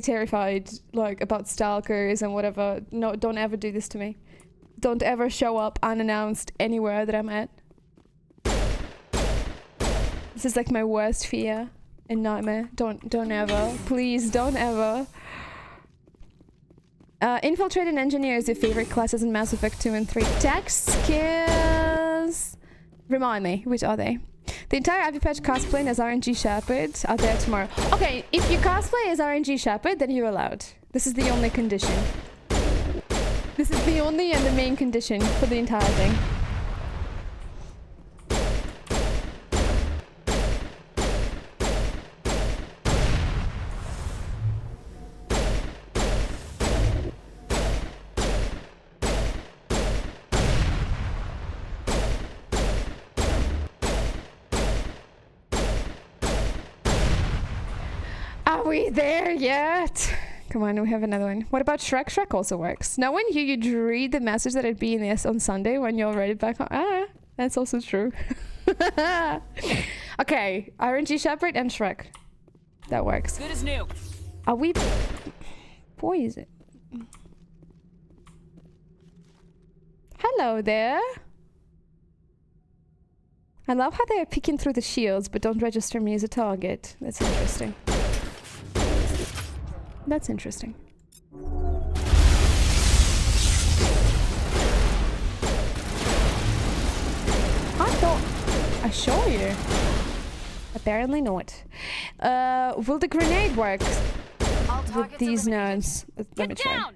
terrified, like, about stalkers and whatever. No, don't ever do this to me. Don't ever show up unannounced anywhere that I'm at. This is like my worst fear and nightmare. Don't ever. Please don't ever. Infiltrate and Engineer is your favorite classes in Mass Effect 2 and 3. Tech skills. Remind me, which are they? The entire Ivy Patch cosplaying as RNG Shepard are there tomorrow. Okay, if you cosplay as RNG Shepard, then you're allowed. This is the only condition. This is the only and the main condition for the entire thing. Are we there yet? Come on, we have another one. What about Shrek? Shrek also works. Now when you'd read the message that I'd be in this on Sunday when you're ready back home. Ah, that's also true. Okay, RNG Shepard and Shrek. That works. Good as new. Are we... Boy, is it? Hello there. I love how they are peeking through the shields but don't register me as a target. That's interesting. That's interesting. I thought I saw you. Apparently not. Will the grenade work with these nodes? Let me try.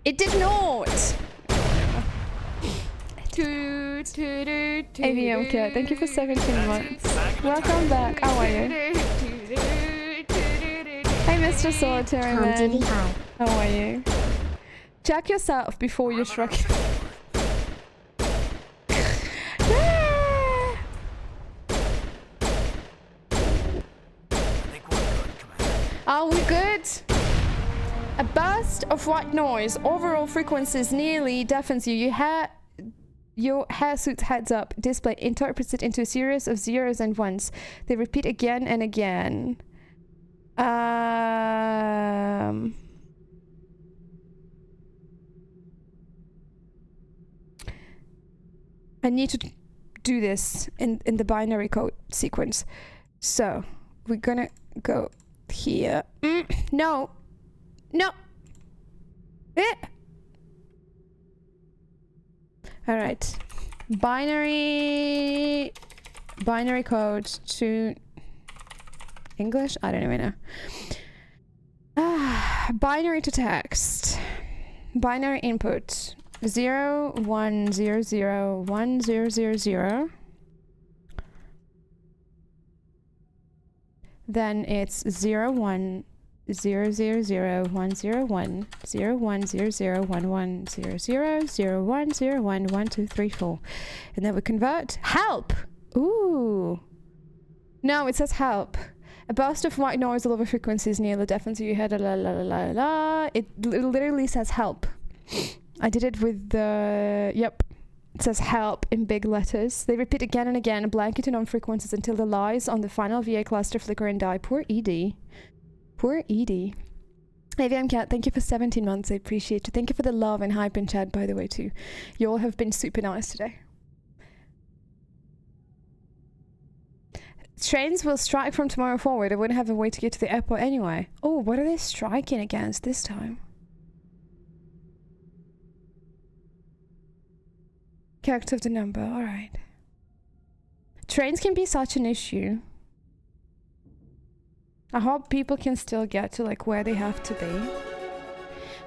It did not! AVM Kit, thank you for 17 months. Welcome back. How are you? Hey, Mr. Solitary Man. How are you? Check yourself before you shrug. Are we good? A burst of white noise. Overall frequencies nearly deafens you. Your hairsuit's heads up display interprets it into a series of zeros and ones. They repeat again and again. I need to do this in the binary code sequence. So we're gonna go here. No. No. All right. Binary code to English? I don't even know. Binary to text. Binary input 0 1 0 0 1 0 0 0. Then it's 0 1 0 0 0 1 0 1 0 1 0 0 1 1 0 0 0 1 0 1 1 2 3 4, and then we convert. Help! Ooh. No, it says help. A burst of white noise all over frequencies nearly deafens your head. La la la la la. It literally says help. I did it with the It says help in big letters. They repeat again and again, blanketing on frequencies until the lies on the final VA cluster flicker and die. Poor Edie. Poor Edie. AVM Cat, thank you for 17 months. I appreciate you. Thank you for the love and hype in chat, by the way, too. You all have been super nice today. Trains will strike from tomorrow forward. I wouldn't have a way to get to the airport anyway. Oh, what are they striking against this time? Character of the number, alright. Trains can be such an issue. I hope people can still get to like where they have to be.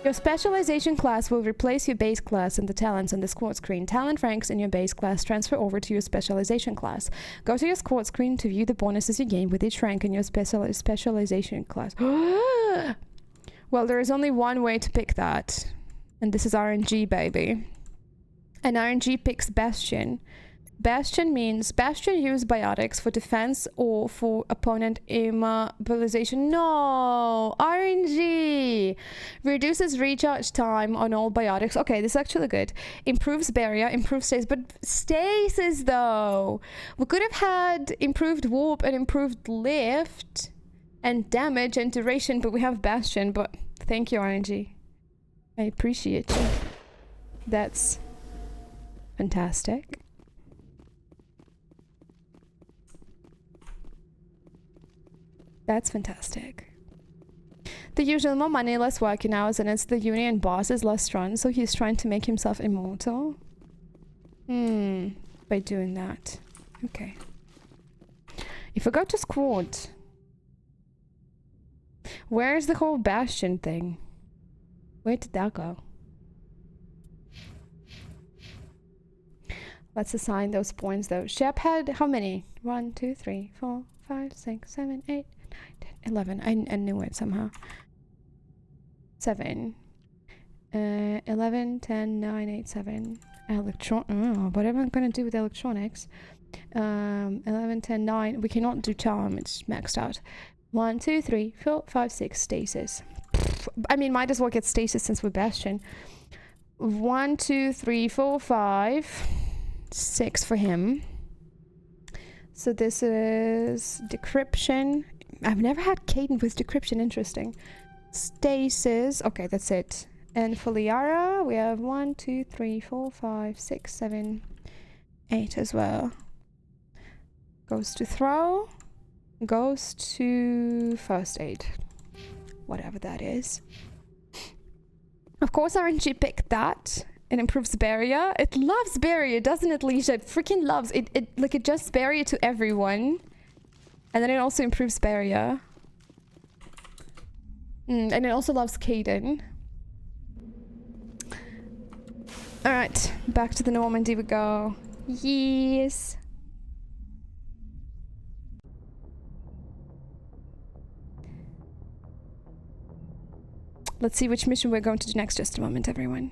Your specialization class will replace your base class and the talents on the squad screen. Talent ranks in your base class transfer over to your specialization class. Go to your squad screen to view the bonuses you gain with each rank in your specialization class. Well, there is only one way to pick that. And this is RNG, baby. And RNG picks Bastion. Bastion means Bastion use biotics for defense or for opponent immobilization. No! RNG! Reduces recharge time on all biotics. Okay, this is actually good. Improves barrier, improves stasis. But stasis though! We could have had improved warp and improved lift and damage and duration, but we have Bastion. But thank you, RNG. I appreciate you. That's fantastic. That's fantastic. The usual more money, less working hours, and it's the union boss is less strong, so he's trying to make himself immortal. By doing that. Okay. If I go to squad, where's the whole Bastion thing? Where did that go? Let's assign those points though. Shep had how many? 1, 2, 3, 4, 5, 6, 7, 8, 9, 10, 11. I knew it somehow. 7. 11, 10, 9, 8, 7. What am I going to do with electronics? 11, 10, 9. We cannot do charm. It's maxed out. 1, 2, 3, 4, 5, 6. Stasis. I mean, might as well get stasis since we're Bastion. 1, 2, 3, 4, 5, 6 for him. So this is decryption. I've never had Caden with decryption. Interesting. Stasis. Okay, that's it. And for Liara, we have 1, 2, 3, 4, 5, 6, 7, 8 as well. Goes to throw. Goes to first aid. Whatever that is. Of course, RNG picked that. It improves barrier. It loves barrier, doesn't it, Leisha? It freaking loves it. It adjusts barrier to everyone. And then it also improves barrier. And it also loves Caden. Alright, back to the Normandy we go. Yes. Let's see which mission we're going to do next. Just a moment, everyone.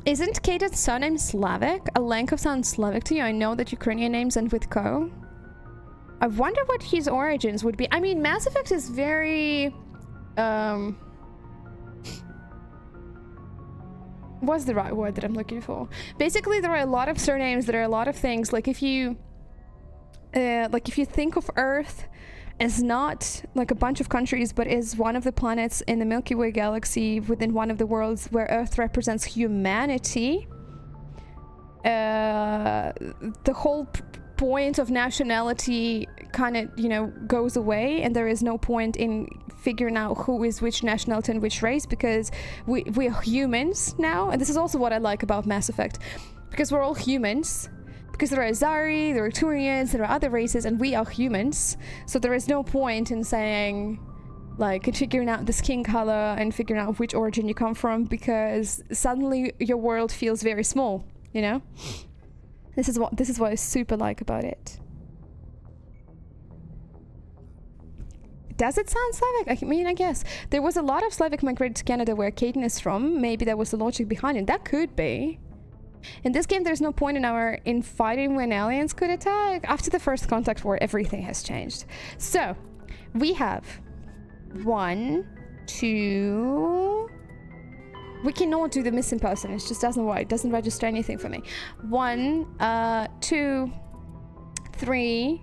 Isn't Caden's surname Slavic? Alenkov sounds Slavic to you. I know that Ukrainian names end with Ko. I wonder what his origins would be. I mean, Mass Effect is very... What's the right word that I'm looking for? Basically, there are a lot of surnames, there are a lot of things. Like if you think of Earth as not like a bunch of countries, but is one of the planets in the Milky Way galaxy within one of the worlds where Earth represents humanity, the whole point of nationality kind of, you know, goes away, and there is no point in figuring out who is which nationality and which race, because we are humans now. And this is also what I like about Mass Effect, because we're all humans. Because there are Azari, there are Turians, there are other races, and we are humans. So there is no point in saying, like, figuring out the skin color and figuring out which origin you come from, because suddenly your world feels very small, you know? This is what I super like about it. Does it sound Slavic? I mean, I guess. There was a lot of Slavic migrated to Canada where Caden is from. Maybe that was the logic behind it. That could be. In this game, there's no point in fighting when aliens could attack. After the first contact war, everything has changed. So, we have 1, 2... We cannot do the missing person. It just doesn't work. It doesn't register anything for me. 1, 2, 3,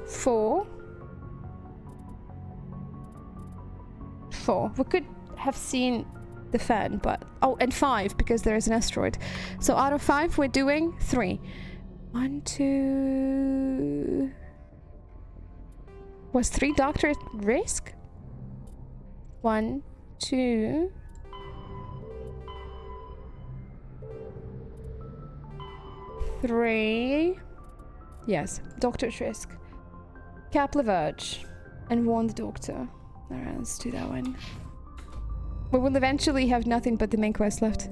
4. 4. We could have seen the fan, but... Oh, and 5, because there is an asteroid. So out of 5, we're doing 3. 1, 2... Was 3 Doctor at risk? 1, 2... 3... Yes, Doctor at risk. Cap Laverge. And warn the Doctor. Alright, let's do that one. We will eventually have nothing but the main quest left.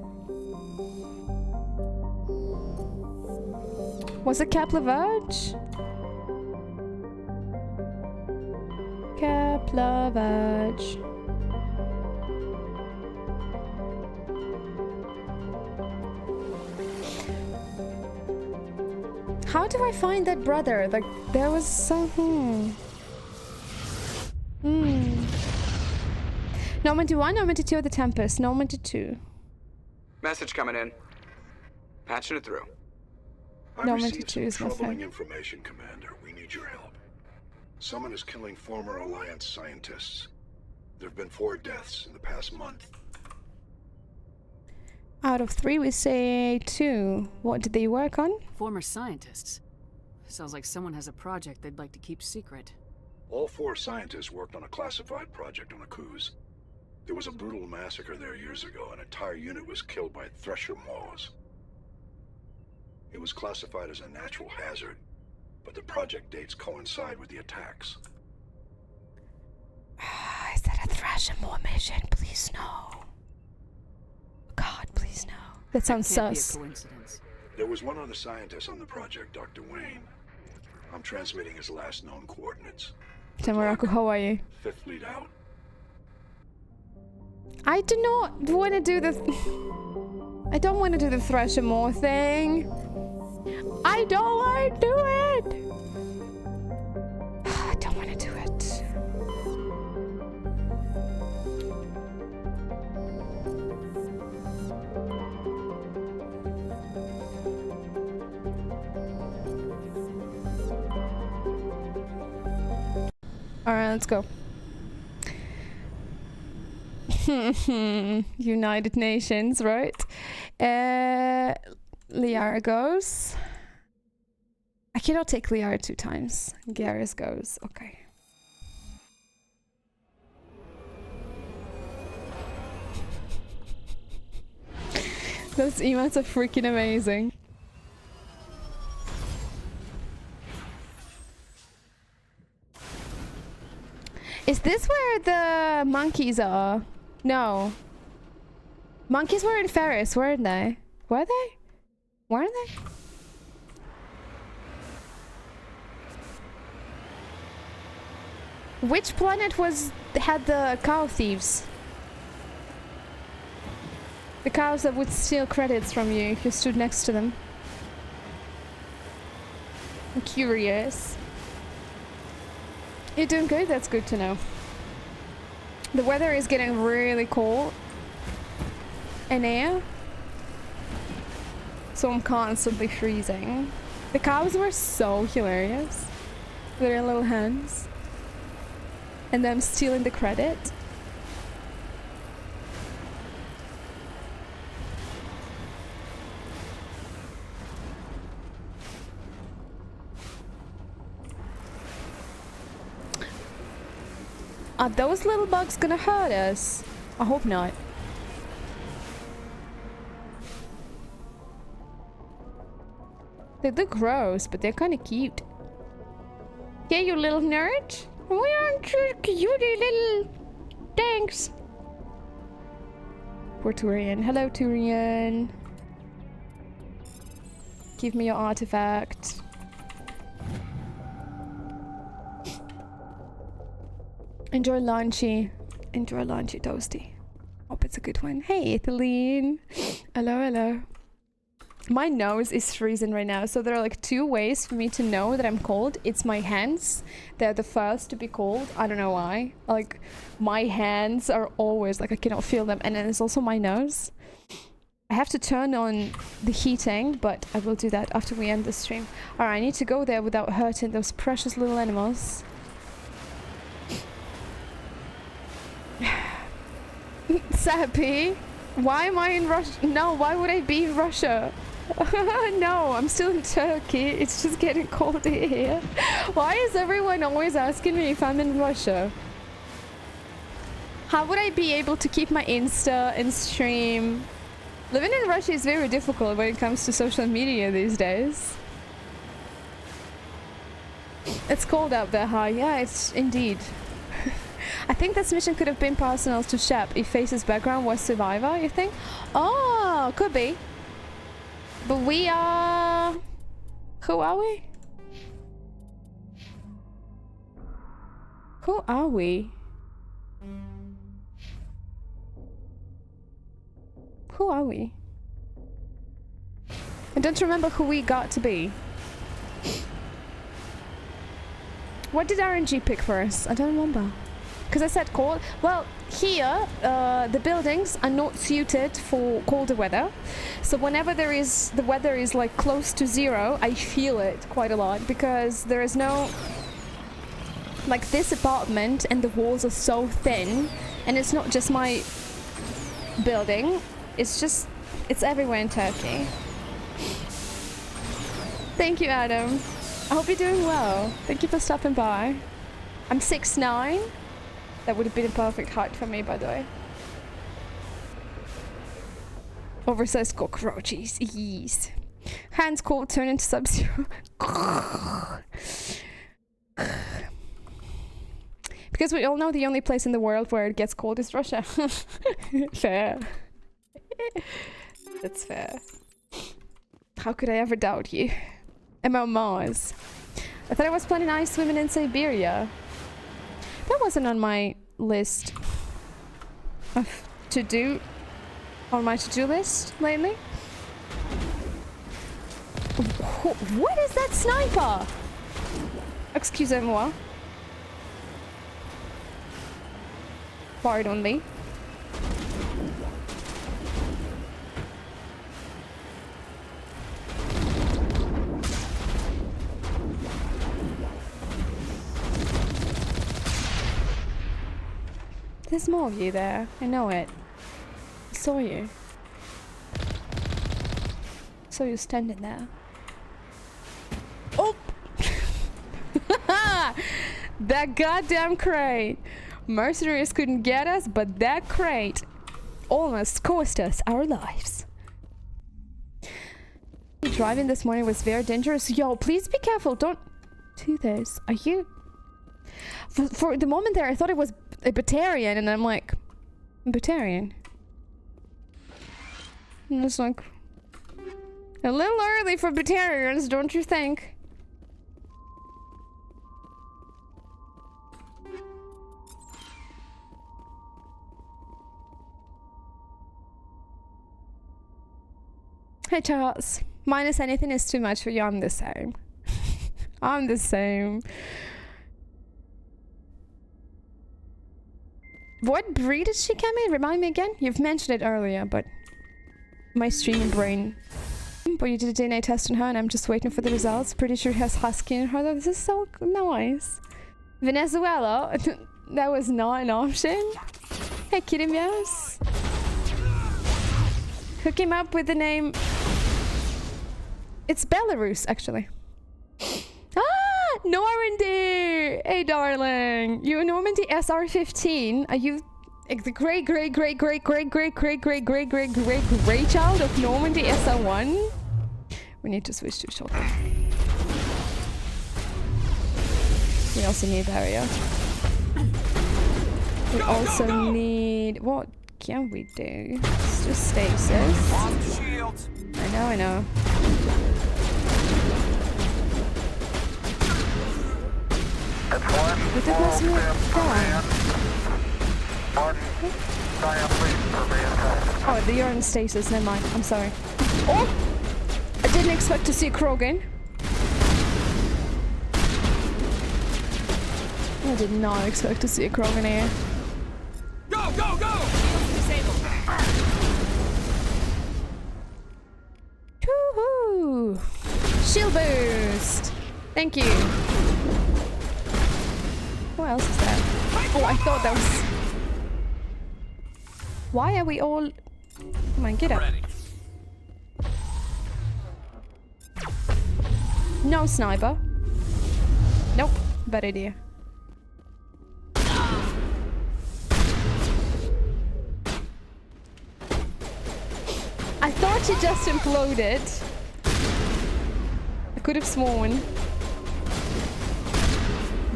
Was it Cap Laverge? Cap Laverge. How do I find that brother? Like, there was some... Normandy 1, Normandy 2 of the Tempest, Normandy 2. Message coming in. Patching it through. I received some troubling information, Commander. We need your help. Someone is killing former Alliance scientists. There have been 4 deaths in the past month. Out of 3, we say 2. What did they work on? Former scientists. Sounds like someone has a project they'd like to keep secret. All 4 scientists worked on a classified project on Akuz. There was a brutal massacre there years ago. An entire unit was killed by Thresher Maws. It was classified as a natural hazard, but the project dates coincide with the attacks. Is that a Thresher Maw mission? Please no. God, please no. That sounds can't be a sus. coincidence. There was one other scientist on the project, Dr. Wayne. I'm transmitting his last known coordinates. Tamaraku, how are you? Fifth fleet out. I do not want to do the... I don't want to do the Thresher More thing. I don't want to do it. I don't want to do it. Alright, let's go. United Nations, right? Liara goes. I cannot take Liara 2 times. Garrus goes. Okay. Those emotes are freaking amazing. Is this where the monkeys are? No. Monkeys were in Ferris, weren't they? Were they? Weren't they? Which planet had the cow thieves? The cows that would steal credits from you if you stood next to them. I'm curious. You're doing good? That's good to know. The weather is getting really cold in air, so I'm constantly freezing. The cows were so hilarious. Their little hands. And them stealing the credit. Are those little bugs gonna hurt us? I hope not. They look gross, but they're kind of cute. Yeah, you little nerd. We aren't your cutie little... Thanks. Poor Turian. Hello, Turian. Give me your artifact. Enjoy lunchy. Enjoy lunchy, Toasty. Hope it's a good one. Hey, Etheline. Hello, hello. My nose is freezing right now, so there are like 2 ways for me to know that I'm cold. It's my hands. They're the first to be cold. I don't know why. Like, my hands are always like I cannot feel them. And then it's also my nose. I have to turn on the heating, but I will do that after we end the stream. Alright, I need to go there without hurting those precious little animals. Sappy, why am I in Russia? No, why would I be in Russia? No, I'm still in Turkey. It's just getting colder here. Why is everyone always asking me if I'm in Russia? How would I be able to keep my Insta and stream? Living in Russia is very difficult when it comes to social media these days. It's cold out there, huh? Yeah, it's indeed. I think this mission could have been personal to Shep if Face's background was Survivor, you think? Oh, could be. But we are... Who are we? Who are we? Who are we? I don't remember who we got to be. What did RNG pick for us? I don't remember. Because I said cold. Well, here, the buildings are not suited for colder weather. So whenever the weather is like close to 0, I feel it quite a lot. Because there is no... Like this apartment and the walls are so thin. And it's not just my building. It's just... It's everywhere in Turkey. Thank you, Adam. I hope you're doing well. Thank you for stopping by. I'm 6'9". That would have been a perfect height for me, by the way. Oversized cockroaches. Yes. Hands cold, turn into Sub-Zero. Because we all know the only place in the world where it gets cold is Russia. Fair. That's fair. How could I ever doubt you? About Mars. I thought I was planning ice swimming in Siberia. That wasn't on my list of to-do, on my to-do list lately. What is that sniper? Excusez-moi. Pardon me. There's more of you there. I know it. I saw you. Saw you standing there. Oh! That goddamn crate! Mercenaries couldn't get us, but that crate almost cost us our lives. Driving this morning was very dangerous. Yo, please be careful. Don't do this. Are you... For the moment there, I thought it was a Batarian, and I'm like, Batarian? And it's like, a little early for Batarians, don't you think? Hey Charles, minus anything is too much for you. I'm the same. I'm the same. What breed did she come in? Remind me again? You've mentioned it earlier, but my streaming brain. But you did a DNA test on her and I'm just waiting for the results. Pretty sure she has husky in her though. This is so nice. Venezuela? That was not an option. Hey kitty meows. Hook him up with the name... It's Belarus, actually. Ah! Normandy! Hey, darling. You Normandy SR15? Are you the great child of Normandy SR1? We need to switch to shotgun. We also need barrier. We also need... What can we do? It's just stasis. I know. What did last Oh, you're in stasis, never mind. I'm sorry. Oh! I didn't expect to see Krogan. I did not expect to see a Krogan here. Go, go, go! Woohoo! Shield boost! Thank you. What else is there? Oh, I thought that was... Why are we all... Come on, get up. No sniper. Nope. Bad idea. I thought she just imploded. I could have sworn.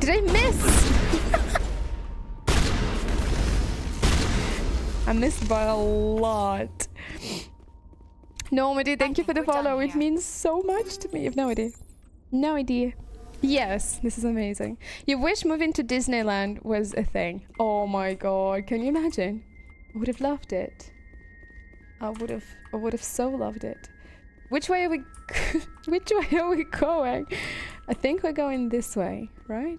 Did I miss? I missed by a lot. Normandy, thank you for the follow. It means so much to me. You have no idea. No idea. Yes, this is amazing. You wish moving to Disneyland was a thing. Oh my god, can you imagine? I would have loved it. I would have so loved it. Which way are we which way are we going? I think we're going this way, right?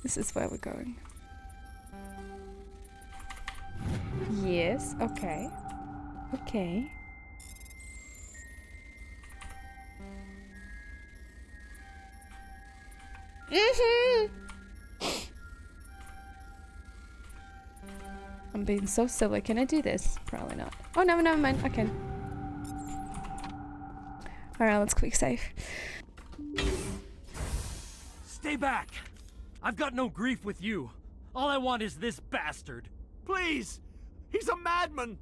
This is where we're going. Yes, okay. Okay. I'm being so silly. Can I do this? Probably not. Oh, no, never mind. I can. Alright, let's quick save. Stay back! I've got no grief with you. All I want is this bastard. Please! He's a madman!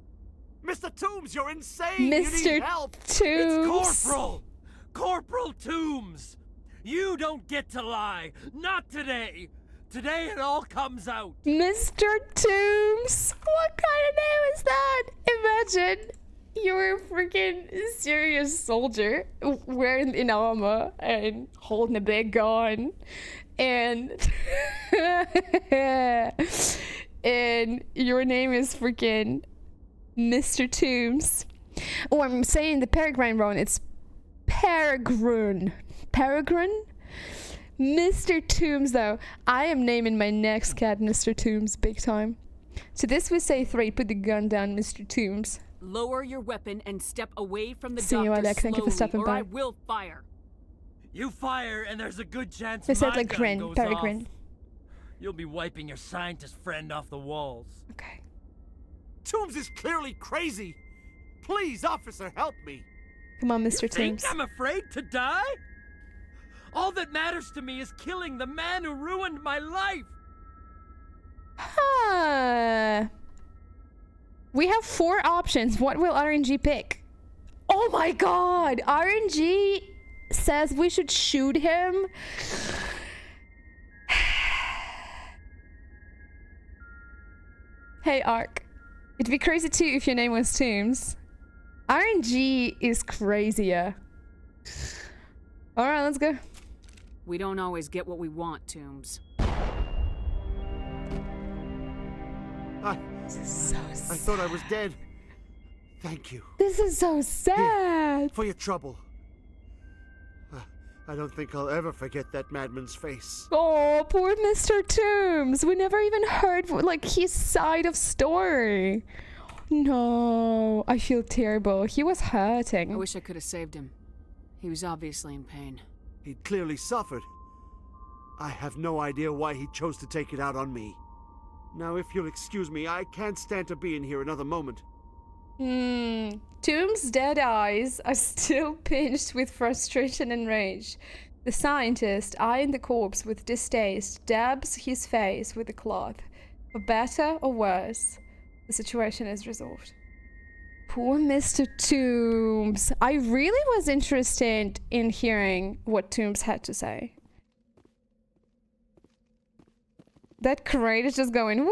Mr. Toombs, you're insane! Mr. You need help! Toombs! It's Corporal! Corporal Toombs! You don't get to lie! Not today! Today it all comes out! Mr. Toombs! What kind of name is that? Imagine! you're a freaking serious soldier wearing in armor and holding a big gun, and and your name is freaking Mr. Toombs. Oh, I'm saying the Peregrine wrong. It's Peregrine. Peregrine? Mr. Toombs, though. I am naming my next cat Mr. Toombs big time. So this would say 3, put the gun down, Mr. Toombs. Lower your weapon and step away from the See you, doctor Alec. Thank you for slowly, stopping or by. I will fire. You fire, and there's a good chance They my said like gun grin, goes Peregrine. off. You'll be wiping your scientist friend off the walls. Okay. Toombs is clearly crazy. Please, officer, help me. Come on, Mr. You think Toombs. I'm afraid to die? All that matters to me is killing the man who ruined my life. Huh. We have 4 options. What will RNG pick? Oh my god! RNG says we should shoot him. Hey, Ark. It'd be crazy too if your name was Toombs. RNG is crazier. Alright, let's go. We don't always get what we want, Toombs. I thought I was dead. Thank you. This is so sad. Here, for your trouble. I don't think I'll ever forget that madman's face. Oh, poor Mr. Toombs. We never even heard like his side of story. No, I feel terrible. He was hurting. I wish I could have saved him. He was obviously in pain. He'd clearly suffered. I have no idea why he chose to take it out on me. Now, if you'll excuse me, I can't stand to be in here another moment. Toombs' dead eyes are still pinched with frustration and rage. The scientist, eyeing the corpse with distaste, dabs his face with a cloth. For better or worse, the situation is resolved. Poor Mr. Toombs. I really was interested in hearing what Toombs had to say. That crate is just going wee.